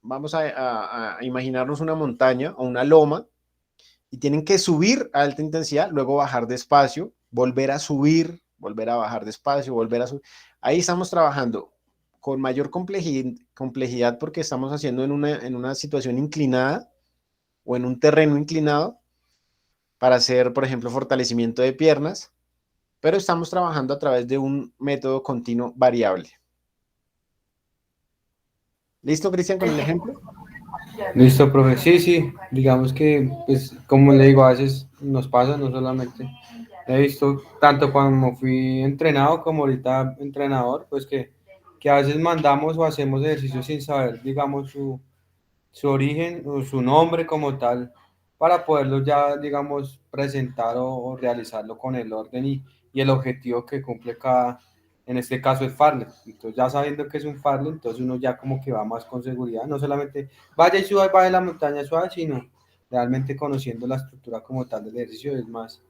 vamos a imaginarnos una montaña o una loma, y tienen que subir a alta intensidad, luego bajar despacio, volver a subir, volver a bajar despacio, volver a subir. Ahí estamos trabajando con mayor complejidad porque estamos haciendo en una situación inclinada o en un terreno inclinado para hacer, por ejemplo, fortalecimiento de piernas, pero estamos trabajando a través de un método continuo variable. ¿Listo, Cristian, con el ejemplo? Listo, profe. Sí, sí, digamos que, pues, como le digo, a veces nos pasa, no solamente. He visto, tanto cuando fui entrenado como ahorita entrenador, pues que a veces mandamos o hacemos ejercicios sin saber, digamos, su origen o su nombre como tal, para poderlo ya, digamos, presentar o realizarlo con el orden y el objetivo que cumple cada, en este caso el Farlek. Entonces ya sabiendo que es un Farlek, entonces uno ya como que va más con seguridad, no solamente vaya y suba y baje la montaña suave, sino realmente conociendo la estructura como tal del ejercicio es más,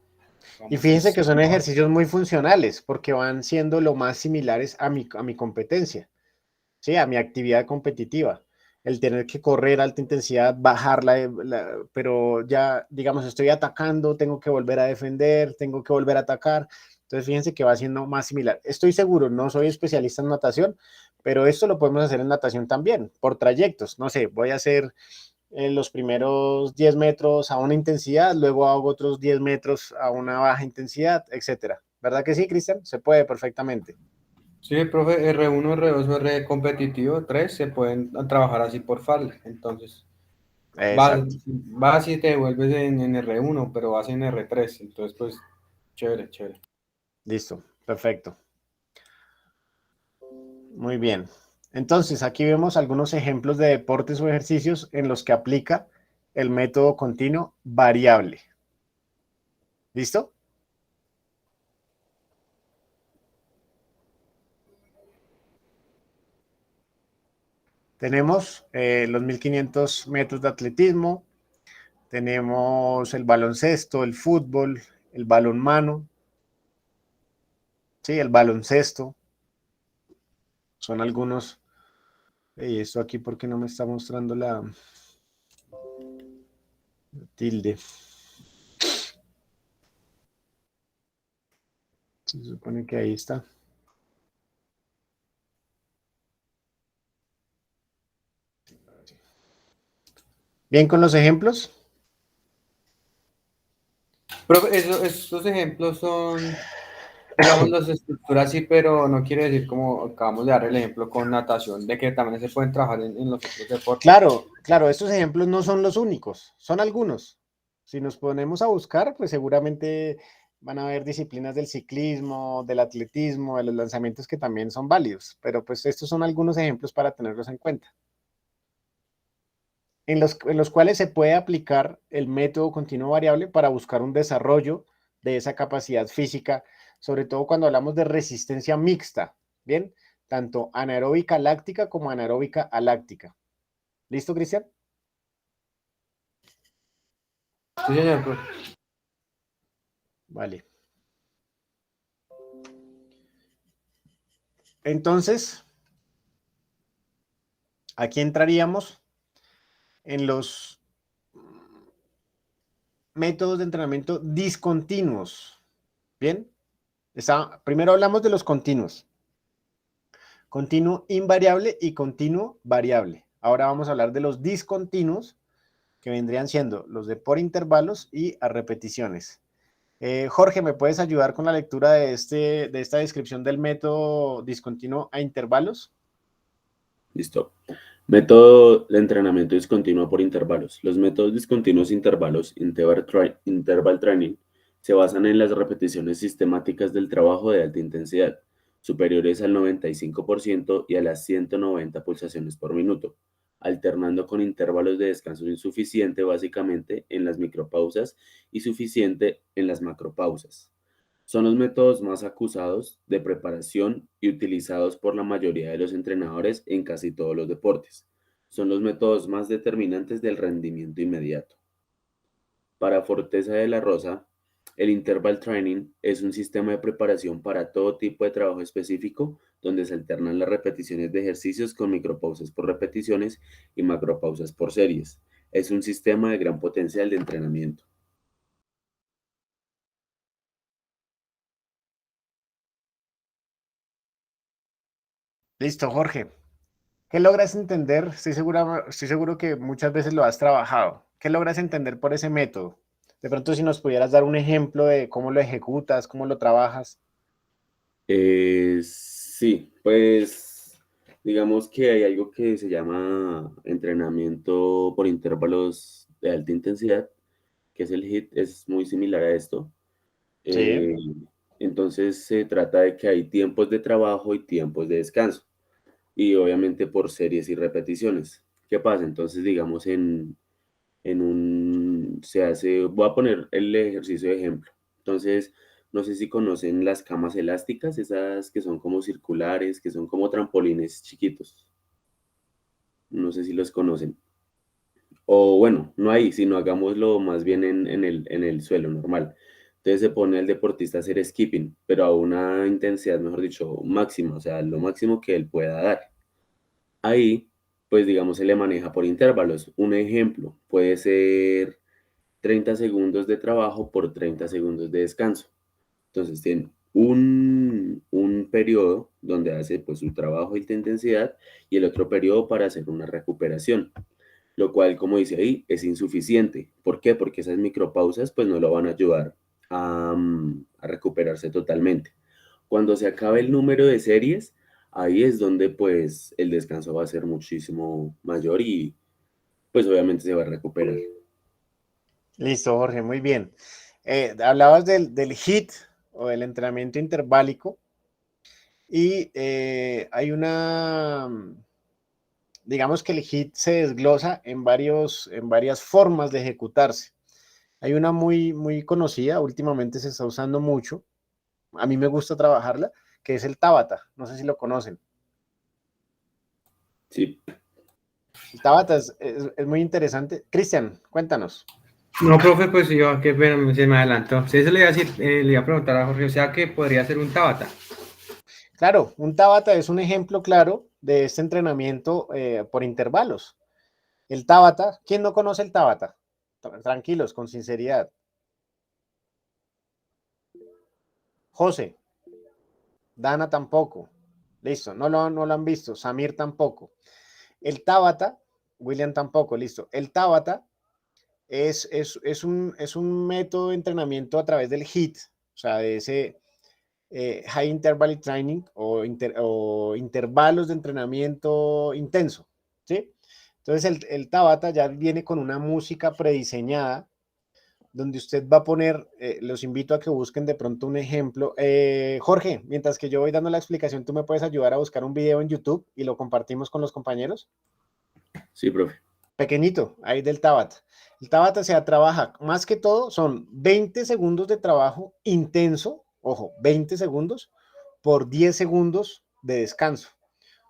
Y vamos, fíjense es que son ejercicios muy funcionales porque van siendo lo más similares a mi competencia, ¿sí? A mi actividad competitiva. El tener que correr a alta intensidad, bajarla, pero ya, digamos, estoy atacando, tengo que volver a defender, tengo que volver a atacar. Entonces, fíjense que va siendo más similar. Estoy seguro, no soy especialista en natación, pero esto lo podemos hacer en natación también, por trayectos. No sé, voy a hacer los primeros 10 metros a una intensidad, luego hago otros 10 metros a una baja intensidad, etcétera. ¿Verdad que sí, Cristian? Se puede perfectamente. Sí, profe, R1, R2 o R competitivo, 3 se pueden trabajar así por Farlek. Entonces, Exacto. vas y te devuelves en R1, pero vas en R3. Entonces, pues, chévere, chévere. Listo. Perfecto. Muy bien. Entonces, aquí vemos algunos ejemplos de deportes o ejercicios en los que aplica el método continuo variable. ¿Listo? Tenemos los 1500 metros de atletismo, tenemos el baloncesto, el fútbol, el balonmano, sí, el baloncesto. Son algunos. Y esto aquí, ¿por qué no me está mostrando la tilde? Se supone que ahí está. Bien con los ejemplos. Profe, estos ejemplos son, digamos, las estructuras sí, pero no quiere decir como acabamos de dar el ejemplo con natación, de que también se pueden trabajar en los otros deportes. Claro, claro, estos ejemplos no son los únicos, son algunos. Si nos ponemos a buscar, pues seguramente van a haber disciplinas del ciclismo, del atletismo, de los lanzamientos que también son válidos, pero pues estos son algunos ejemplos para tenerlos en cuenta, en los cuales se puede aplicar el método continuo variable para buscar un desarrollo de esa capacidad física, sobre todo cuando hablamos de resistencia mixta, ¿bien? Tanto anaeróbica láctica como anaeróbica aláctica. ¿Listo, Cristian? Sí, señor, profe. Vale. Entonces, aquí entraríamos en los métodos de entrenamiento discontinuos. ¿Bien? Primero hablamos de los continuos. Continuo invariable y continuo variable. Ahora vamos a hablar de los discontinuos, que vendrían siendo los de por intervalos y a repeticiones. Jorge, ¿me puedes ayudar con la lectura de esta descripción del método discontinuo a intervalos? Listo. Método de entrenamiento discontinuo por intervalos. Los métodos discontinuos intervalos, interval training, se basan en las repeticiones sistemáticas del trabajo de alta intensidad, superiores al 95% y a las 190 pulsaciones por minuto, alternando con intervalos de descanso insuficiente básicamente en las micropausas y suficiente en las macropausas. Son los métodos más acusados de preparación y utilizados por la mayoría de los entrenadores en casi todos los deportes. Son los métodos más determinantes del rendimiento inmediato. Para Forteza de la Rosa, el interval training es un sistema de preparación para todo tipo de trabajo específico, donde se alternan las repeticiones de ejercicios con micropausas por repeticiones y macropausas por series. Es un sistema de gran potencial de entrenamiento. Listo, Jorge. ¿Qué logras entender? Estoy seguro que muchas veces lo has trabajado. ¿Qué logras entender por ese método? De pronto, si nos pudieras dar un ejemplo de cómo lo ejecutas, cómo lo trabajas. Sí, pues digamos que hay algo que se llama entrenamiento por intervalos de alta intensidad, que es el HIIT, es muy similar a esto. Sí. Eh, entonces se trata de que hay tiempos de trabajo y tiempos de descanso, y obviamente por series y repeticiones. ¿Qué pasa? Entonces, digamos, voy a poner el ejercicio de ejemplo. Entonces, no sé si conocen las camas elásticas, esas que son como circulares, que son como trampolines chiquitos. No sé si los conocen. O bueno, no ahí, sino hagámoslo más bien en el suelo normal. Entonces se pone el deportista a hacer skipping, pero a una intensidad, mejor dicho, máxima, o sea, lo máximo que él pueda dar. Ahí, pues digamos, se le maneja por intervalos. Un ejemplo puede ser 30 segundos de trabajo por 30 segundos de descanso. Entonces tiene un periodo donde hace pues su trabajo de alta intensidad y el otro periodo para hacer una recuperación, lo cual, como dice ahí, es insuficiente. ¿Por qué? Porque esas micropausas pues no lo van a ayudar a recuperarse totalmente. Cuando se acabe el número de series, ahí es donde pues el descanso va a ser muchísimo mayor y pues obviamente se va a recuperar. Listo, Jorge, muy bien. Hablabas del HIIT o del entrenamiento interválico y hay digamos que el HIIT se desglosa en varias formas de ejecutarse. Hay una muy conocida, últimamente se está usando mucho, a mí me gusta trabajarla, que es el Tabata. No sé si lo conocen. Sí. El Tabata es muy interesante. Cristian, cuéntanos. No, profe, pues yo, qué pena, se me adelantó. Sí, eso le iba a decir, le iba a preguntar a Jorge, o sea que podría ser un Tabata. Claro, un Tabata es un ejemplo claro de este entrenamiento por intervalos. El Tabata, ¿quién no conoce el Tabata? Tranquilos, con sinceridad. José, Dana tampoco. Listo, no lo han visto. Samir tampoco. El Tabata, William tampoco, listo. El Tabata es un método de entrenamiento a través del HIIT, o sea, de ese High Interval Training o intervalos de entrenamiento intenso, ¿sí? Entonces el Tabata ya viene con una música prediseñada donde usted va a poner, los invito a que busquen de pronto un ejemplo. Jorge, mientras que yo voy dando la explicación, ¿tú me puedes ayudar a buscar un video en YouTube y lo compartimos con los compañeros? Sí, profe. Pequeñito, ahí del Tabata. El Tabata se trabaja, más que todo, son 20 segundos de trabajo intenso, ojo, 20 segundos por 10 segundos de descanso.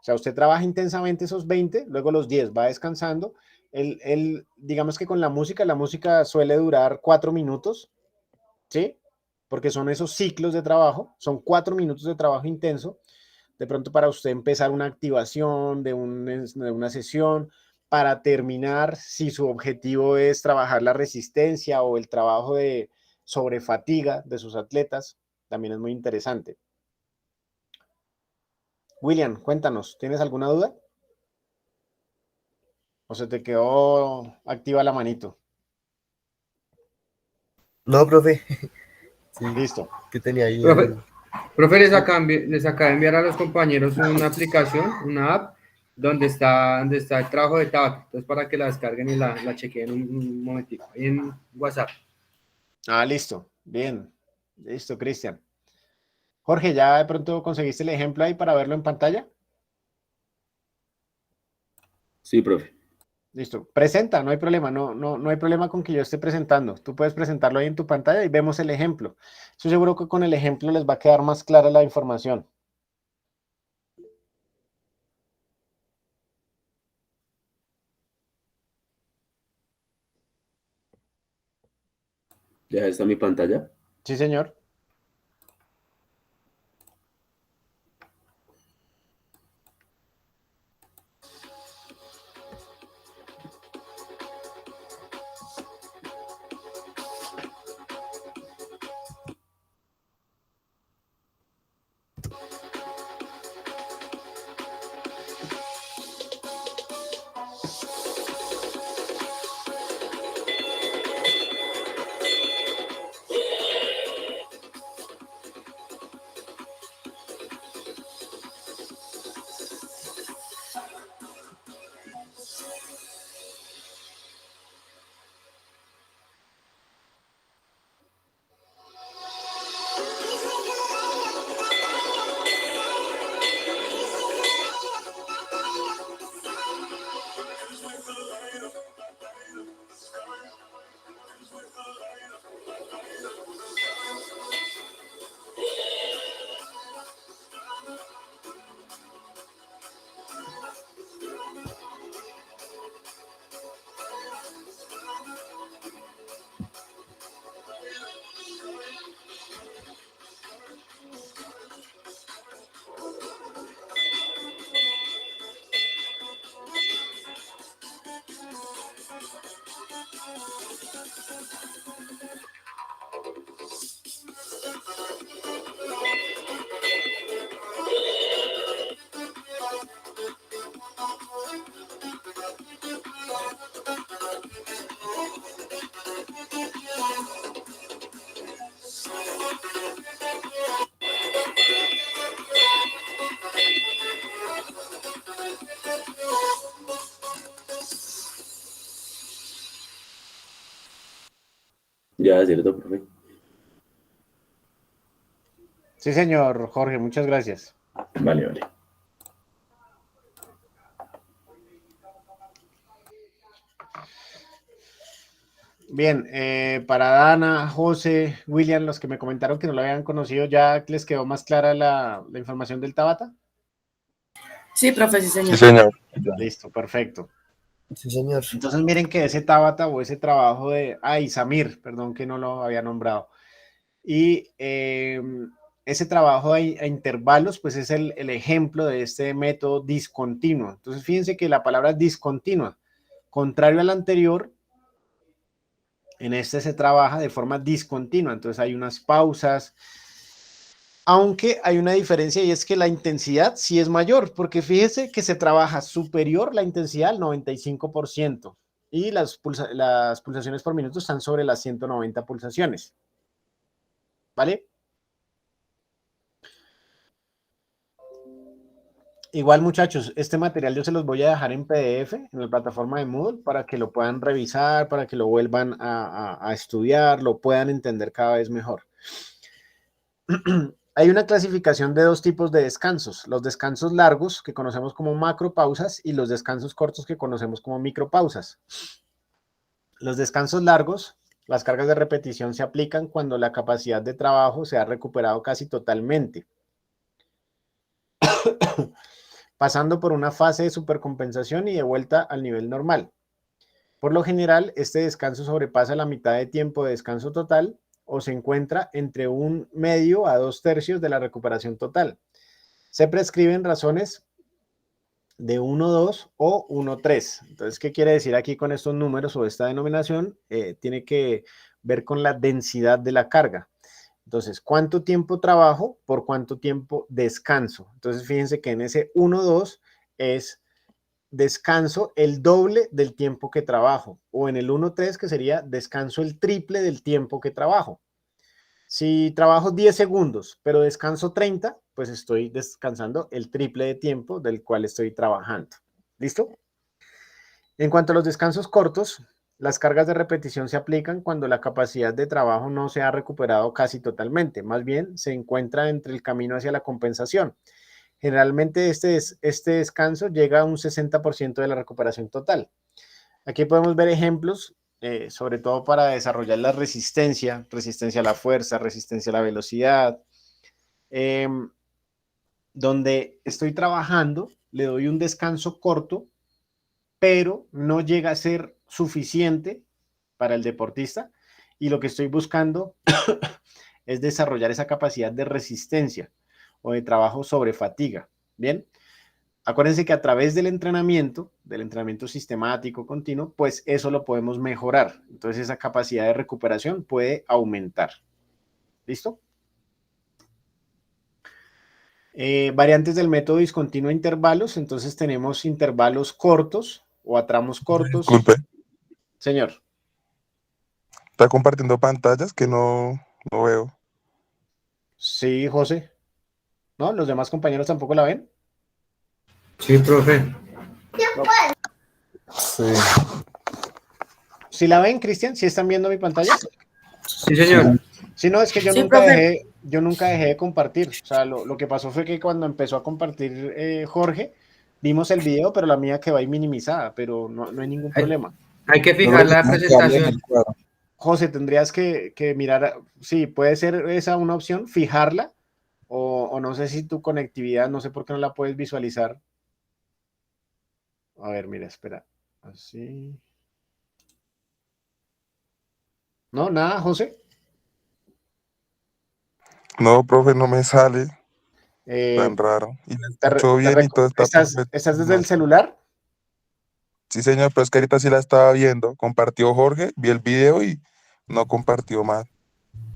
O sea, usted trabaja intensamente esos 20, luego los 10 va descansando. Digamos que con la música suele durar 4 minutos, ¿sí? Porque son esos ciclos de trabajo, son 4 minutos de trabajo intenso, de pronto para usted empezar una activación de una sesión, para terminar, si su objetivo es trabajar la resistencia o el trabajo de sobrefatiga de sus atletas, también es muy interesante. William, cuéntanos, ¿tienes alguna duda? ¿O se te quedó activa la manito? No, profe. Sí, Listo. que tenía ahí. Profe, les acaba de enviar a los compañeros una aplicación, una app, donde está el trabajo de Tabata. Entonces, para que la descarguen y la chequeen un momentito. Ahí en WhatsApp. Ah, listo. Bien. Listo, Cristian. Jorge, ¿ya de pronto conseguiste el ejemplo ahí para verlo en pantalla? Sí, profe. Listo. Presenta, no hay problema. No hay problema con que yo esté presentando. Tú puedes presentarlo ahí en tu pantalla y vemos el ejemplo. Estoy seguro que con el ejemplo les va a quedar más clara la información. ¿Ya está mi pantalla? Sí, señor. Ya, ¿cierto, profe? Sí, señor Jorge, muchas gracias. Vale, vale. Bien, para Dana, José, William, los que me comentaron que no lo habían conocido, ¿ya les quedó más clara la información del Tabata? Sí, profe, sí, Sí, señor. señor. Listo, perfecto. Sí, señor. Entonces miren que ese Tabata o ese trabajo de... Samir, perdón que no lo había nombrado. Y ese trabajo a intervalos, pues es el ejemplo de este método discontinuo. Entonces fíjense que la palabra discontinua, contrario al anterior, en este se trabaja de forma discontinua, entonces hay unas pausas, aunque hay una diferencia y es que la intensidad sí es mayor, porque fíjese que se trabaja superior la intensidad al 95% y las pulsaciones por minuto están sobre las 190 pulsaciones. ¿Vale? Igual, muchachos, este material yo se los voy a dejar en PDF en la plataforma de Moodle para que lo puedan revisar, para que lo vuelvan a estudiar, lo puedan entender cada vez mejor. Hay una clasificación de dos tipos de descansos, los descansos largos que conocemos como macropausas y los descansos cortos que conocemos como micropausas. Los descansos largos, las cargas de repetición se aplican cuando la capacidad de trabajo se ha recuperado casi totalmente, pasando por una fase de supercompensación y de vuelta al nivel normal. Por lo general, este descanso sobrepasa la mitad de tiempo de descanso total o se encuentra entre un medio a 2/3 de la recuperación total. Se prescriben razones de 1,2 o 1,3. Entonces, ¿qué quiere decir aquí con estos números o esta denominación? Tiene que ver con la densidad de la carga. Entonces, ¿cuánto tiempo trabajo por cuánto tiempo descanso? Entonces, fíjense que en ese 1,2 es descanso el doble del tiempo que trabajo, o en el 1,3 que sería descanso el triple del tiempo que trabajo. Si trabajo 10 segundos, pero descanso 30, pues estoy descansando el triple de tiempo del cual estoy trabajando. ¿Listo? En cuanto a los descansos cortos, las cargas de repetición se aplican cuando la capacidad de trabajo no se ha recuperado casi totalmente, más bien se encuentra entre el camino hacia la compensación. Generalmente este descanso llega a un 60% de la recuperación total. Aquí podemos ver ejemplos, sobre todo para desarrollar la resistencia a la fuerza, resistencia a la velocidad, donde estoy trabajando, le doy un descanso corto, pero no llega a ser suficiente para el deportista, y lo que estoy buscando es desarrollar esa capacidad de resistencia o de trabajo sobre fatiga. Bien, acuérdense que a través del entrenamiento sistemático continuo, pues eso lo podemos mejorar. Entonces esa capacidad de recuperación puede aumentar. ¿Listo? Variantes del método discontinuo a intervalos. Entonces tenemos intervalos cortos o a tramos cortos. Disculpe, Señor. está compartiendo pantallas que no veo. Sí, José. ¿No? ¿Los demás compañeros tampoco la ven? Sí, profe. Sí. ¿Sí la ven, Cristian? ¿Sí están viendo mi pantalla? Sí, señor. Sí, no, es que yo Sí, nunca profe. dejé de compartir. O sea, lo que pasó fue que cuando empezó a compartir Jorge, vimos el video, pero la mía quedó ahí minimizada, pero no hay ningún problema. Hay que Yo fijar creo que la tiene que darle en presentación. el cuadro. José, tendrías que mirar, sí, puede ser esa una opción, fijarla, o no sé si tu conectividad, no sé por qué no la puedes visualizar. A ver, mira, espera. Así. No, nada, José. No, profe, no me sale. Eh, Tan raro. Y le escucho bien y todo está ¿Estás perfecto. desde el No. celular? Sí, señor, pero es que ahorita sí la estaba viendo. Compartió Jorge, vi el video y no compartió más.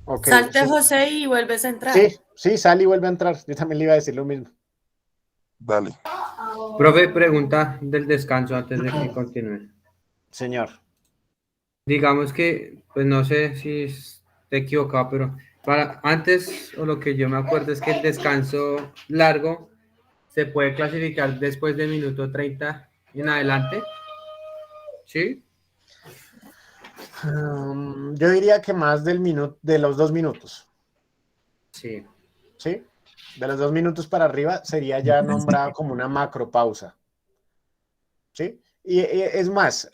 Ok, Salte, sí, José, y vuelves a entrar. sí, sale y vuelve a entrar. Yo también le iba a decir lo mismo. Dale. Profe, pregunta del descanso antes de que continúe. Señor. Digamos que, pues no sé si estoy equivocado, pero para antes, o lo que yo me acuerdo es que el descanso largo se puede clasificar después del minuto 30 en adelante. ¿Sí? Yo diría que más de los 2 minutos. Sí. ¿Sí? De los 2 minutos para arriba sería ya nombrada como una macropausa. ¿Sí? Y es más,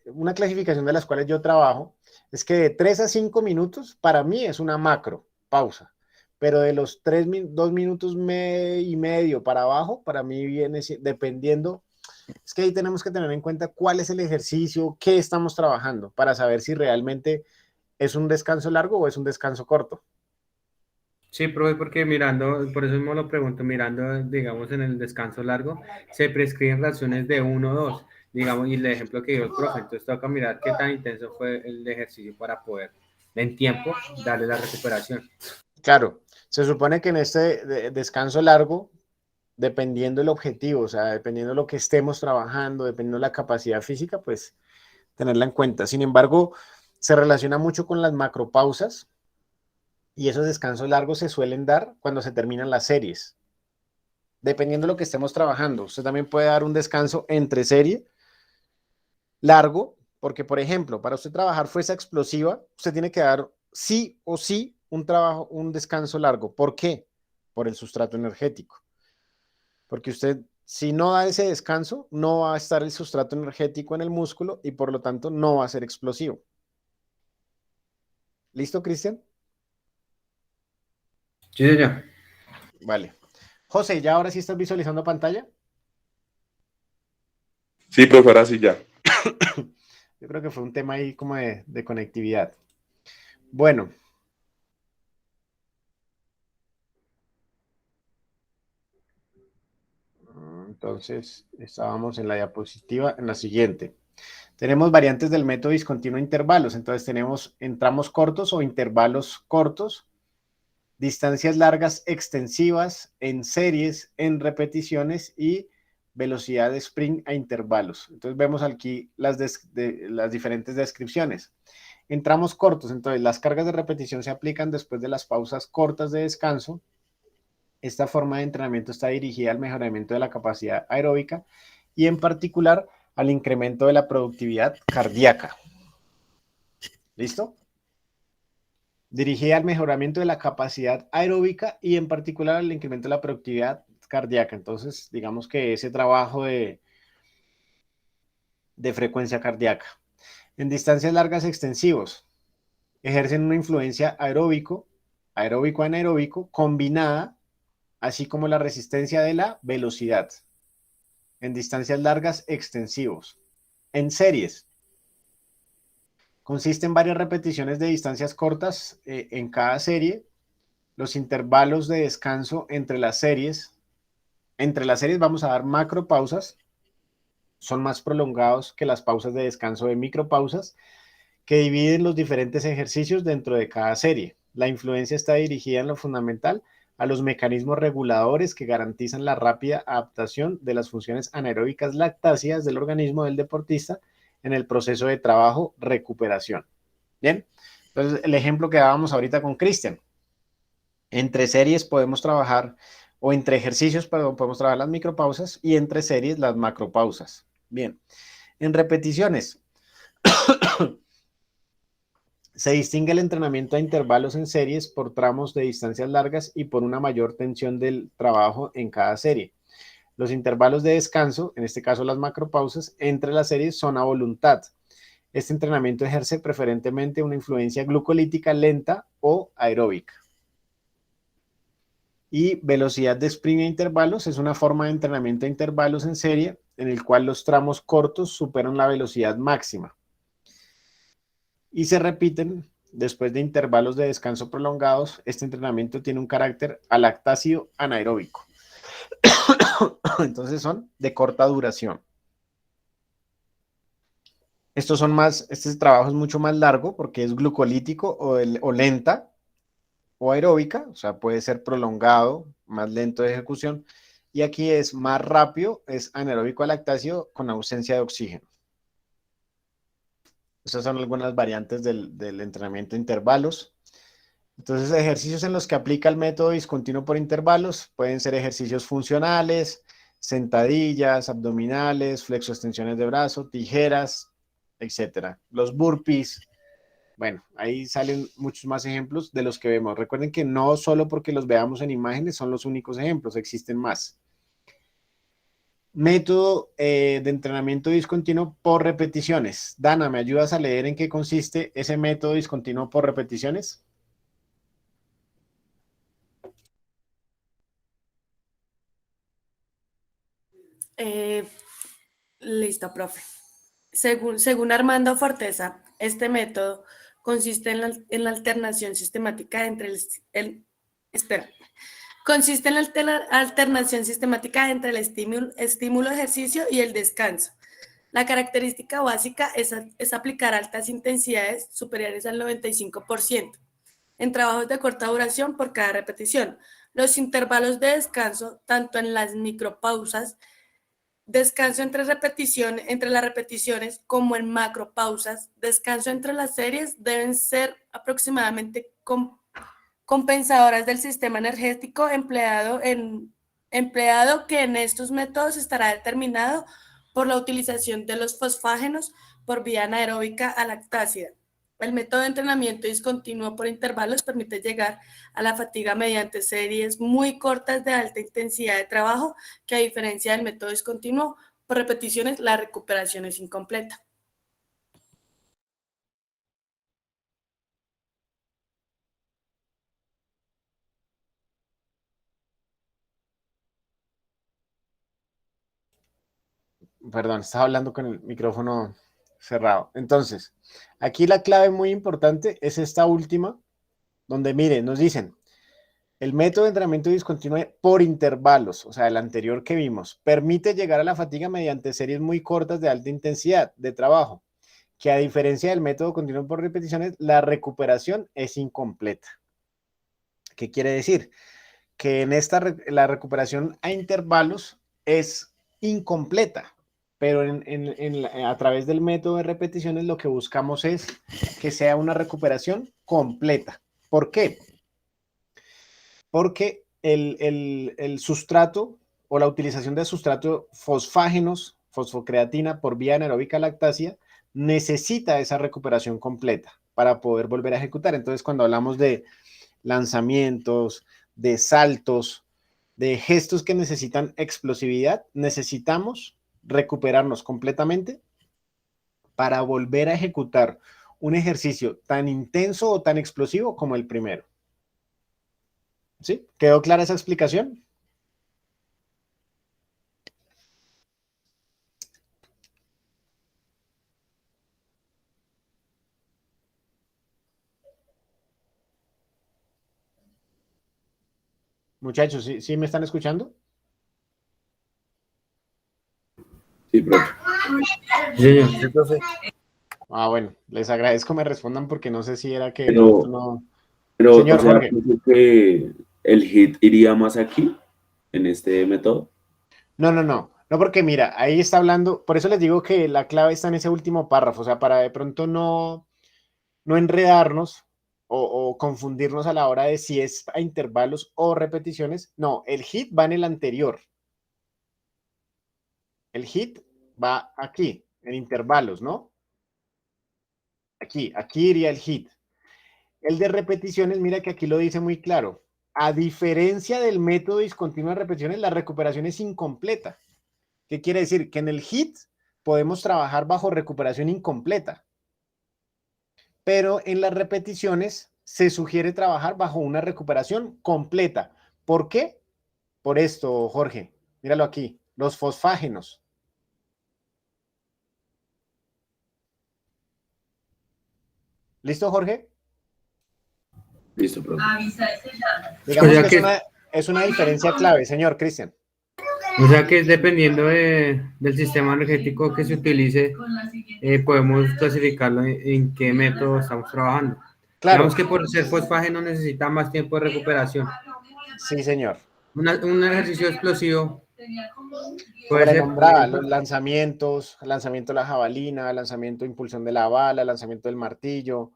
una clasificación de las cuales yo trabajo es que de 3 a 5 minutos para mí es una macro pausa, pero de los 2 minutos y medio para abajo, para mí viene dependiendo. Es que ahí tenemos que tener en cuenta cuál es el ejercicio, qué estamos trabajando, para saber si realmente es un descanso largo o es un descanso corto. Sí, profe, porque mirando, por eso mismo lo pregunto, mirando, digamos, en el descanso largo, se prescriben raciones de 1 o 2, digamos, y el ejemplo que dio el profe, entonces toca mirar qué tan intenso fue el ejercicio para poder, en tiempo, darle la recuperación. Claro, se supone que en este descanso largo, dependiendo el objetivo, o sea, dependiendo de lo que estemos trabajando, dependiendo de la capacidad física, pues tenerla en cuenta. Sin embargo, se relaciona mucho con las macropausas, y esos descansos largos se suelen dar cuando se terminan las series. Dependiendo de lo que estemos trabajando, usted también puede dar un descanso entre serie largo, porque por ejemplo, para usted trabajar fuerza explosiva, usted tiene que dar sí o sí un descanso largo. ¿Por qué? Por el sustrato energético. Porque usted, si no da ese descanso, no va a estar el sustrato energético en el músculo y por lo tanto no va a ser explosivo. ¿Listo, Cristian? Sí, señor. Vale. José, ¿ya ahora sí estás visualizando pantalla? Sí, profe, ahora sí ya. Yo creo que fue un tema ahí como de conectividad. Bueno. Entonces, estábamos en la diapositiva, en la siguiente. Tenemos variantes del método discontinuo intervalos. Entonces, tenemos entramos cortos o intervalos cortos, distancias largas extensivas, en series, en repeticiones y velocidad de sprint a intervalos. Entonces, vemos aquí las diferentes descripciones. Entramos cortos, entonces las cargas de repetición se aplican después de las pausas cortas de descanso. Esta forma de entrenamiento está dirigida al mejoramiento de la capacidad aeróbica y en particular al incremento de la productividad cardíaca. ¿Listo? Dirigida al mejoramiento de la capacidad aeróbica y en particular al incremento de la productividad cardíaca. Entonces, digamos que ese trabajo de frecuencia cardíaca. En distancias largas extensivos, ejercen una influencia aeróbico-anaeróbico combinada, así como la resistencia de la velocidad. En distancias largas extensivos. En series, consiste en varias repeticiones de distancias cortas en cada serie. Los intervalos de descanso entre las series vamos a dar macropausas, son más prolongados que las pausas de descanso de micropausas, que dividen los diferentes ejercicios dentro de cada serie. La influencia está dirigida en lo fundamental a los mecanismos reguladores que garantizan la rápida adaptación de las funciones anaeróbicas lactáceas del organismo del deportista en el proceso de trabajo-recuperación. Bien, entonces el ejemplo que dábamos ahorita con Cristian. Entre series podemos trabajar, o entre ejercicios, perdón, podemos trabajar las micropausas y entre series las macropausas. Bien, en repeticiones se distingue el entrenamiento a intervalos en series por tramos de distancias largas y por una mayor tensión del trabajo en cada serie. Los intervalos de descanso, en este caso las macropausas, entre las series son a voluntad. Este entrenamiento ejerce preferentemente una influencia glucolítica lenta o aeróbica. Y velocidad de sprint a intervalos es una forma de entrenamiento a intervalos en serie en el cual los tramos cortos superan la velocidad máxima y se repiten después de intervalos de descanso prolongados. Este entrenamiento tiene un carácter alactáceo anaeróbico. Entonces son de corta duración. Este trabajo es mucho más largo porque es glucolítico o lenta o aeróbica, o sea, puede ser prolongado, más lento de ejecución. Y aquí es más rápido, es anaeróbico lactáceo con ausencia de oxígeno. Esas son algunas variantes del entrenamiento de intervalos. Entonces, ejercicios en los que aplica el método discontinuo por intervalos pueden ser ejercicios funcionales, sentadillas, abdominales, flexoextensiones de brazo, tijeras, etc. Los burpees. Bueno, ahí salen muchos más ejemplos de los que vemos. Recuerden que no solo porque los veamos en imágenes son los únicos ejemplos, existen más. Método de entrenamiento discontinuo por repeticiones. Dana, ¿me ayudas a leer en qué consiste ese método discontinuo por repeticiones? Listo, profe. Según Armando Forteza, este método consiste en la alternación sistemática entre consiste en la alternación sistemática entre el estímulo ejercicio y el descanso. La característica básica es aplicar altas intensidades superiores al 95% en trabajos de corta duración por cada repetición. Los intervalos de descanso, tanto en las micropausas, descanso entre las repeticiones, como en macropausas, descanso entre las series, deben ser aproximadamente compensadoras del sistema energético empleado que en estos métodos estará determinado por la utilización de los fosfágenos por vía anaeróbica a lactácida. El método de entrenamiento discontinuo por intervalos permite llegar a la fatiga mediante series muy cortas de alta intensidad de trabajo, que a diferencia del método discontinuo por repeticiones, la recuperación es incompleta. Perdón, estaba hablando con el micrófono cerrado. Entonces, aquí la clave muy importante es esta última, donde miren, nos dicen, El método de entrenamiento discontinuo por intervalos, o sea, el anterior que vimos, permite llegar a la fatiga mediante series muy cortas de alta intensidad de trabajo, que a diferencia del método continuo por repeticiones, la recuperación es incompleta. ¿Qué quiere decir? Que en la recuperación a intervalos es incompleta, pero a través del método de repeticiones lo que buscamos es que sea una recuperación completa. ¿Por qué? Porque el sustrato o la utilización de sustrato fosfágenos, fosfocreatina por vía anaeróbica lactasia, necesita esa recuperación completa para poder volver a ejecutar. Entonces, cuando hablamos de lanzamientos, de saltos, de gestos que necesitan explosividad, necesitamos recuperarnos completamente para volver a ejecutar un ejercicio tan intenso o tan explosivo como el primero. ¿Sí? ¿Quedó clara esa explicación? Muchachos, ¿sí me están escuchando? Sí, profe. Sí, señor. Sí, profe. Ah, bueno, les agradezco me respondan porque no sé si era que Pero, no... pero Señor o sea, Jorge. ¿piensa que el hit iría más aquí, en este método? No, porque mira, ahí está hablando, por eso les digo que la clave está en ese último párrafo, o sea, para de pronto no enredarnos o confundirnos a la hora de si es a intervalos o repeticiones. No, el hit va en el anterior. El hit va aquí, en intervalos, ¿no? Aquí iría el hit. El de repeticiones, mira que aquí lo dice muy claro. A diferencia del método discontinuo de repeticiones, la recuperación es incompleta. ¿Qué quiere decir? Que en el hit podemos trabajar bajo recuperación incompleta, pero en las repeticiones se sugiere trabajar bajo una recuperación completa. ¿Por qué? Por esto, Jorge. Míralo aquí, los fosfágenos. ¿Listo, Jorge? Listo, profe. Digamos O sea que que, es una diferencia clave, señor Cristian. o sea que dependiendo del sistema energético que se utilice, podemos clasificarlo en qué método estamos trabajando. Claro, Digamos que por ser fosfágeno necesita más tiempo de recuperación. sí, señor. Un ejercicio explosivo Como puede le ser, por nombraba, los ejemplo, lanzamientos, lanzamiento de la jabalina, lanzamiento de impulsión de la bala, lanzamiento del martillo,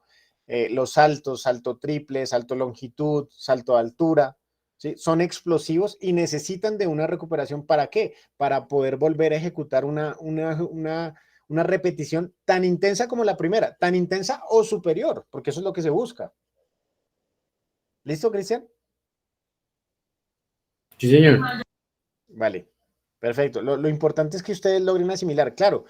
los saltos, salto triple, salto longitud, salto de altura, ¿sí? Son explosivos y necesitan de una recuperación. ¿Para qué? Para poder volver a ejecutar una repetición tan intensa como la primera, tan intensa o superior, porque eso es lo que se busca. ¿Listo, Cristian? sí, señor. Vale, perfecto. Lo importante es que ustedes logren asimilar. Claro,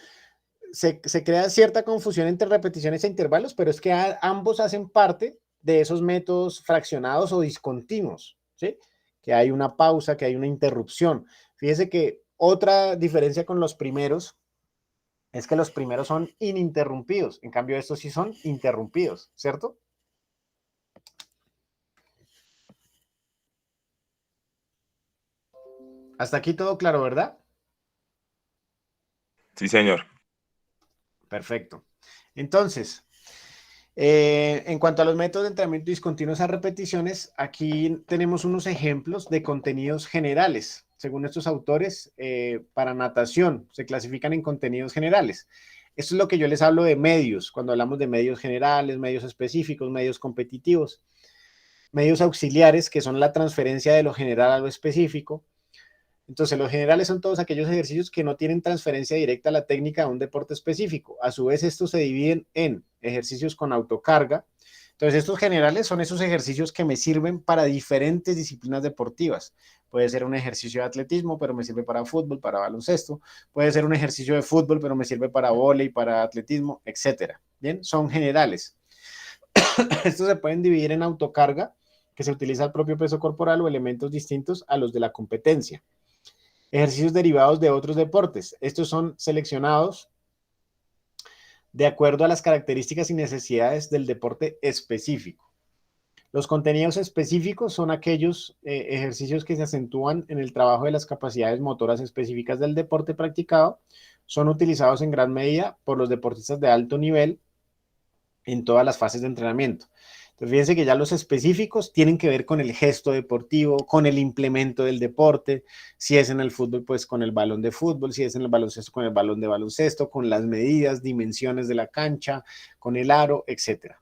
se crea cierta confusión entre repeticiones e intervalos, pero es que ambos hacen parte de esos métodos fraccionados o discontinuos, ¿sí? Que hay una pausa, que hay una interrupción. Fíjese que otra diferencia con los primeros es que los primeros son ininterrumpidos, en cambio estos sí son interrumpidos, ¿cierto? Hasta aquí todo claro, ¿verdad? Sí, señor. Perfecto. Entonces, en cuanto a los métodos de entrenamiento discontinuos a repeticiones, aquí tenemos unos ejemplos de contenidos generales. Según estos autores, para natación se clasifican en contenidos generales. Esto es lo que yo les hablo de medios, cuando hablamos de medios generales, medios específicos, medios competitivos, medios auxiliares, que son la transferencia de lo general a lo específico. Entonces, los generales son todos aquellos ejercicios que no tienen transferencia directa a la técnica de un deporte específico. A su vez, estos se dividen en ejercicios con autocarga. Entonces, estos generales son esos ejercicios que me sirven para diferentes disciplinas deportivas. Puede ser un ejercicio de atletismo, pero me sirve para fútbol, para baloncesto. Puede ser un ejercicio de fútbol, pero me sirve para vóley, para atletismo, etcétera. Bien, son generales. Estos se pueden dividir en autocarga, que se utiliza el propio peso corporal o elementos distintos a los de la competencia. Ejercicios derivados de otros deportes. Estos son seleccionados de acuerdo a las características y necesidades del deporte específico. Los contenidos específicos son aquellos ejercicios que se acentúan en el trabajo de las capacidades motoras específicas del deporte practicado. Son utilizados en gran medida por los deportistas de alto nivel en todas las fases de entrenamiento. Entonces, fíjense que ya los específicos tienen que ver con el gesto deportivo, con el implemento del deporte, si es en el fútbol, pues con el balón de fútbol, si es en el baloncesto, con el balón de baloncesto, con las medidas, dimensiones de la cancha, con el aro, etcétera.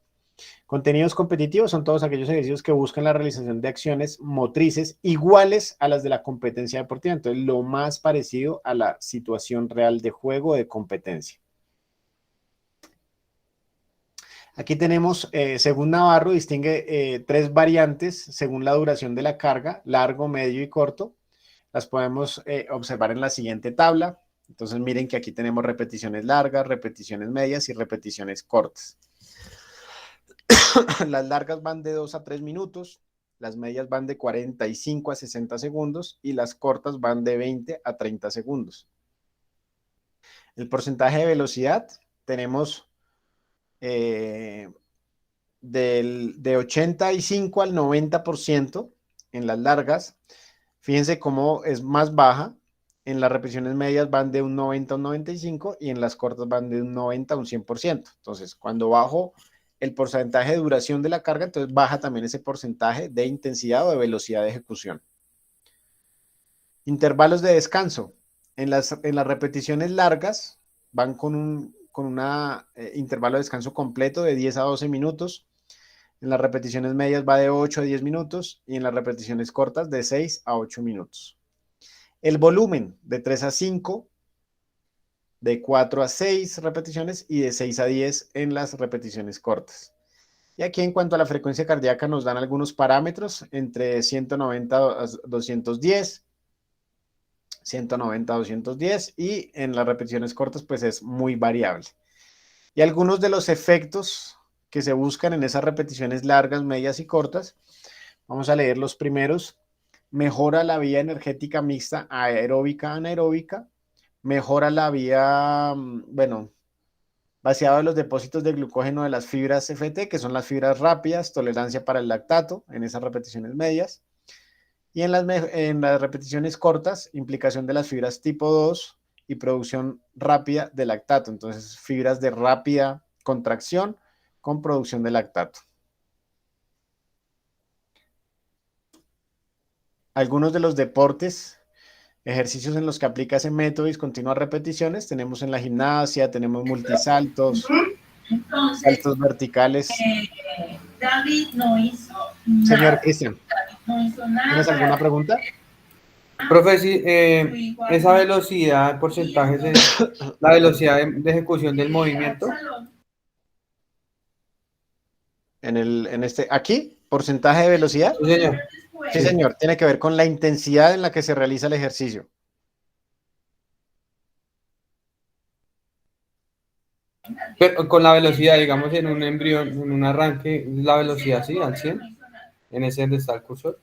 Contenidos competitivos son todos aquellos ejercicios que buscan la realización de acciones motrices iguales a las de la competencia deportiva. Entonces, lo más parecido a la situación real de juego o de competencia. Aquí tenemos, según Navarro, distingue 3 variantes según la duración de la carga, largo, medio y corto. Las podemos observar en la siguiente tabla. Entonces, miren que aquí tenemos repeticiones largas, repeticiones medias y repeticiones cortas. Las largas van de 2 a 3 minutos, las medias van de 45 a 60 segundos y las cortas van de 20 a 30 segundos. El porcentaje de velocidad tenemos de 85 al 90% en las largas. Fíjense cómo es más baja. En las repeticiones medias van de un 90 a un 95 y en las cortas van de un 90 a un 100%. Entonces, cuando bajo el porcentaje de duración de la carga, entonces baja también ese porcentaje de intensidad o de velocidad de ejecución. Intervalos de descanso. En las repeticiones largas van con un intervalo de descanso completo de 10 a 12 minutos. En las repeticiones medias va de 8 a 10 minutos y en las repeticiones cortas de 6 a 8 minutos. El volumen de 3 a 5, de 4 a 6 repeticiones y de 6 a 10 en las repeticiones cortas. Y aquí en cuanto a la frecuencia cardíaca nos dan algunos parámetros entre 190 a 210, 190 a 210 y en las repeticiones cortas pues es muy variable. Y algunos de los efectos que se buscan en esas repeticiones largas, medias y cortas, vamos a leer los primeros. Mejora la vía energética mixta aeróbica anaeróbica, mejora la vía, vaciado de los depósitos de glucógeno de las fibras FT, que son las fibras rápidas, tolerancia para el lactato en esas repeticiones medias. Y en las repeticiones cortas, implicación de las fibras tipo 2 y producción rápida de lactato. Entonces, fibras de rápida contracción con producción de lactato. Algunos de los deportes, ejercicios en los que aplica ese método y continuas repeticiones, tenemos en la gimnasia, tenemos multisaltos, saltos verticales. David no hizo nada. Señor Cristian, No hizo nada. ¿tienes alguna pregunta? Profe, sí, esa velocidad, el porcentaje de la velocidad de ejecución del movimiento. Aquí, porcentaje de velocidad. Sí, señor. Sí, señor, tiene que ver con la intensidad en la que se realiza el ejercicio. Pero con la velocidad, digamos, en un embrión, en un arranque, la velocidad, sí, al 100, en ese donde está el cursor.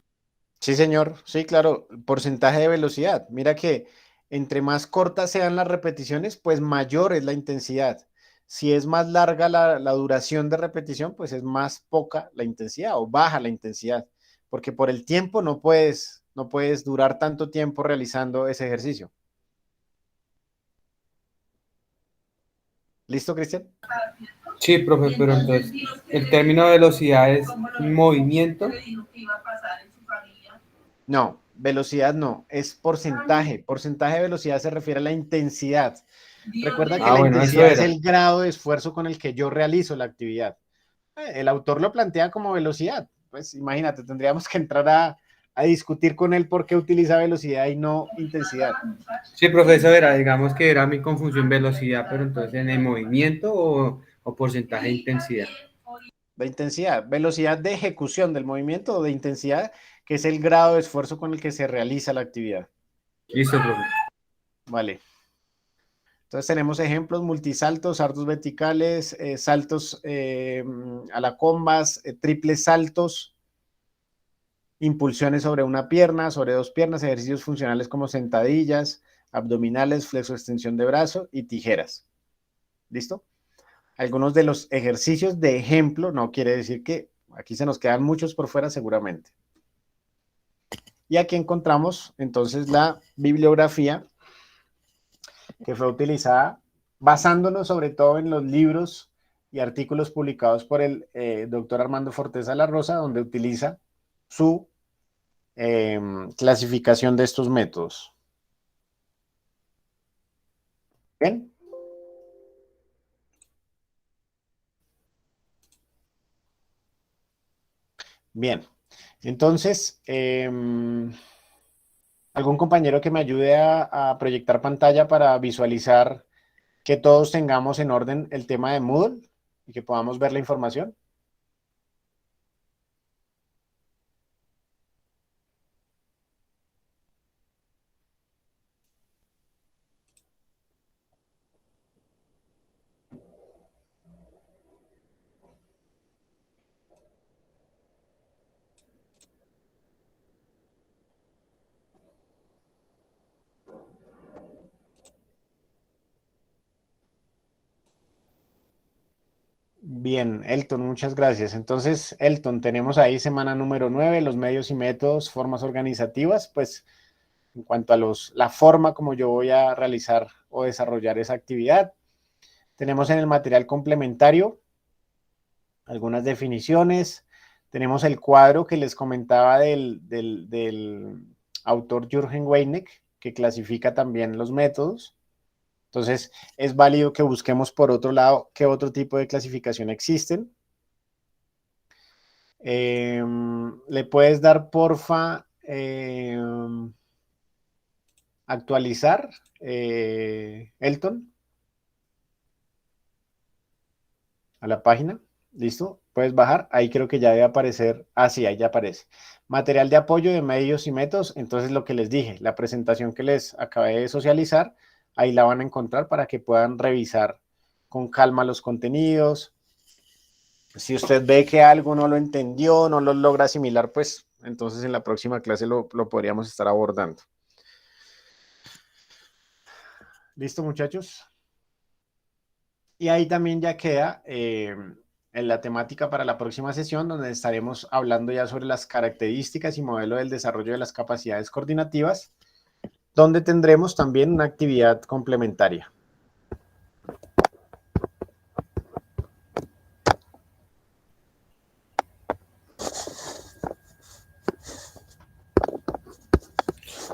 Sí, señor, sí, claro, porcentaje de velocidad. Mira que entre más cortas sean las repeticiones, pues mayor es la intensidad. Si es más larga la duración de repetición, pues es más poca la intensidad o baja la intensidad, porque por el tiempo no puedes durar tanto tiempo realizando ese ejercicio. ¿Listo, Cristian? Sí, profe, pero entonces, el término de velocidad es movimiento. No, velocidad no, es porcentaje. Porcentaje de velocidad se refiere a la intensidad. Recuerda que la intensidad es el grado de esfuerzo con el que yo realizo la actividad. El autor lo plantea como velocidad. Pues imagínate, tendríamos que entrar a discutir con él por qué utiliza velocidad y no intensidad. Sí, profesor, digamos que era mi confusión velocidad, pero entonces en el movimiento o porcentaje de intensidad. De intensidad, velocidad de ejecución del movimiento o de intensidad, que es el grado de esfuerzo con el que se realiza la actividad. Listo, profe. Vale. Entonces tenemos ejemplos: multisaltos, saltos verticales, saltos a la combas, triples saltos, impulsiones sobre una pierna, sobre dos piernas, ejercicios funcionales como sentadillas, abdominales, flexo-extensión de brazo y tijeras. ¿Listo? Algunos de los ejercicios de ejemplo, no quiere decir que Aquí se nos quedan muchos por fuera seguramente. Y aquí encontramos entonces la bibliografía que fue utilizada basándonos sobre todo en los libros y artículos publicados por el doctor Armando Forteza La Rosa, donde utiliza su clasificación de estos métodos. ¿Bien? Bien. Entonces, ¿algún compañero que me ayude a proyectar pantalla para visualizar que todos tengamos en orden el tema de Moodle y que podamos ver la información? Bien, Elton, muchas gracias. Entonces, Elton, tenemos ahí semana número 9, los medios y métodos, formas organizativas. Pues en cuanto a la forma como yo voy a realizar o desarrollar esa actividad, tenemos en el material complementario algunas definiciones. Tenemos el cuadro que les comentaba del autor Jürgen Weineck, que clasifica también los métodos. Entonces, es válido que busquemos por otro lado qué otro tipo de clasificación existen. ¿Le puedes dar, porfa, actualizar, Elton? A la página. ¿Listo? Puedes bajar. Ahí creo que ya debe aparecer. Ah, sí, ahí ya aparece. Material de apoyo de medios y métodos. Entonces, lo que les dije, la presentación que les acabé de socializar, ahí la van a encontrar para que puedan revisar con calma los contenidos. Si usted ve que algo no lo entendió, no lo logra asimilar, pues entonces en la próxima clase lo podríamos estar abordando. ¿Listo, muchachos? Y ahí también ya queda en la temática para la próxima sesión, donde estaremos hablando ya sobre las características y modelo del desarrollo de las capacidades coordinativas, donde tendremos también una actividad complementaria.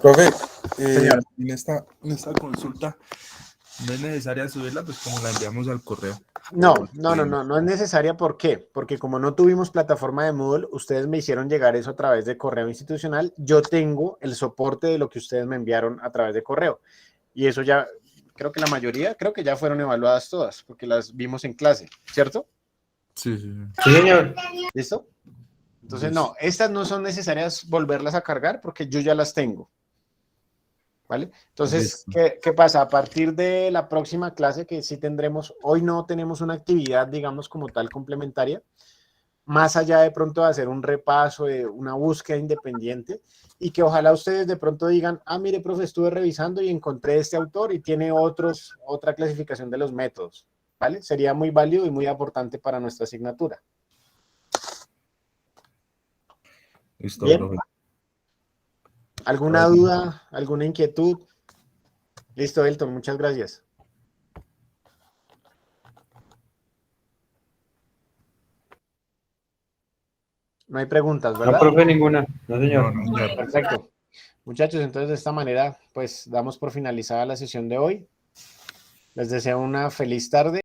Profe, Señor. en esta consulta no es necesaria subirla, pues como la enviamos al correo. No es necesaria. ¿Por qué? Porque como no tuvimos plataforma de Moodle, ustedes me hicieron llegar eso a través de correo institucional. Yo tengo el soporte de lo que ustedes me enviaron a través de correo. Y eso ya, creo que la mayoría, creo que ya fueron evaluadas todas, porque las vimos en clase, ¿cierto? Sí, sí. Sí, señor. ¿Listo? Entonces, no, estas no son necesarias volverlas a cargar porque yo ya las tengo. ¿Vale? Entonces, ¿qué pasa? A partir de la próxima clase, que sí tendremos, hoy no tenemos una actividad, digamos, como tal complementaria, más allá de pronto de hacer un repaso, de una búsqueda independiente, y que ojalá ustedes de pronto digan, ah, mire, profe, estuve revisando y encontré este autor y tiene otra clasificación de los métodos, ¿vale? Sería muy válido y muy aportante para nuestra asignatura. Listo, Bien. profe. ¿Alguna duda? ¿Alguna inquietud? Listo, Elton, muchas gracias. No hay preguntas, ¿verdad? No, profe, ninguna. No, señor. No, señor. Perfecto. Muchachos, entonces de esta manera, pues damos por finalizada la sesión de hoy. Les deseo una feliz tarde.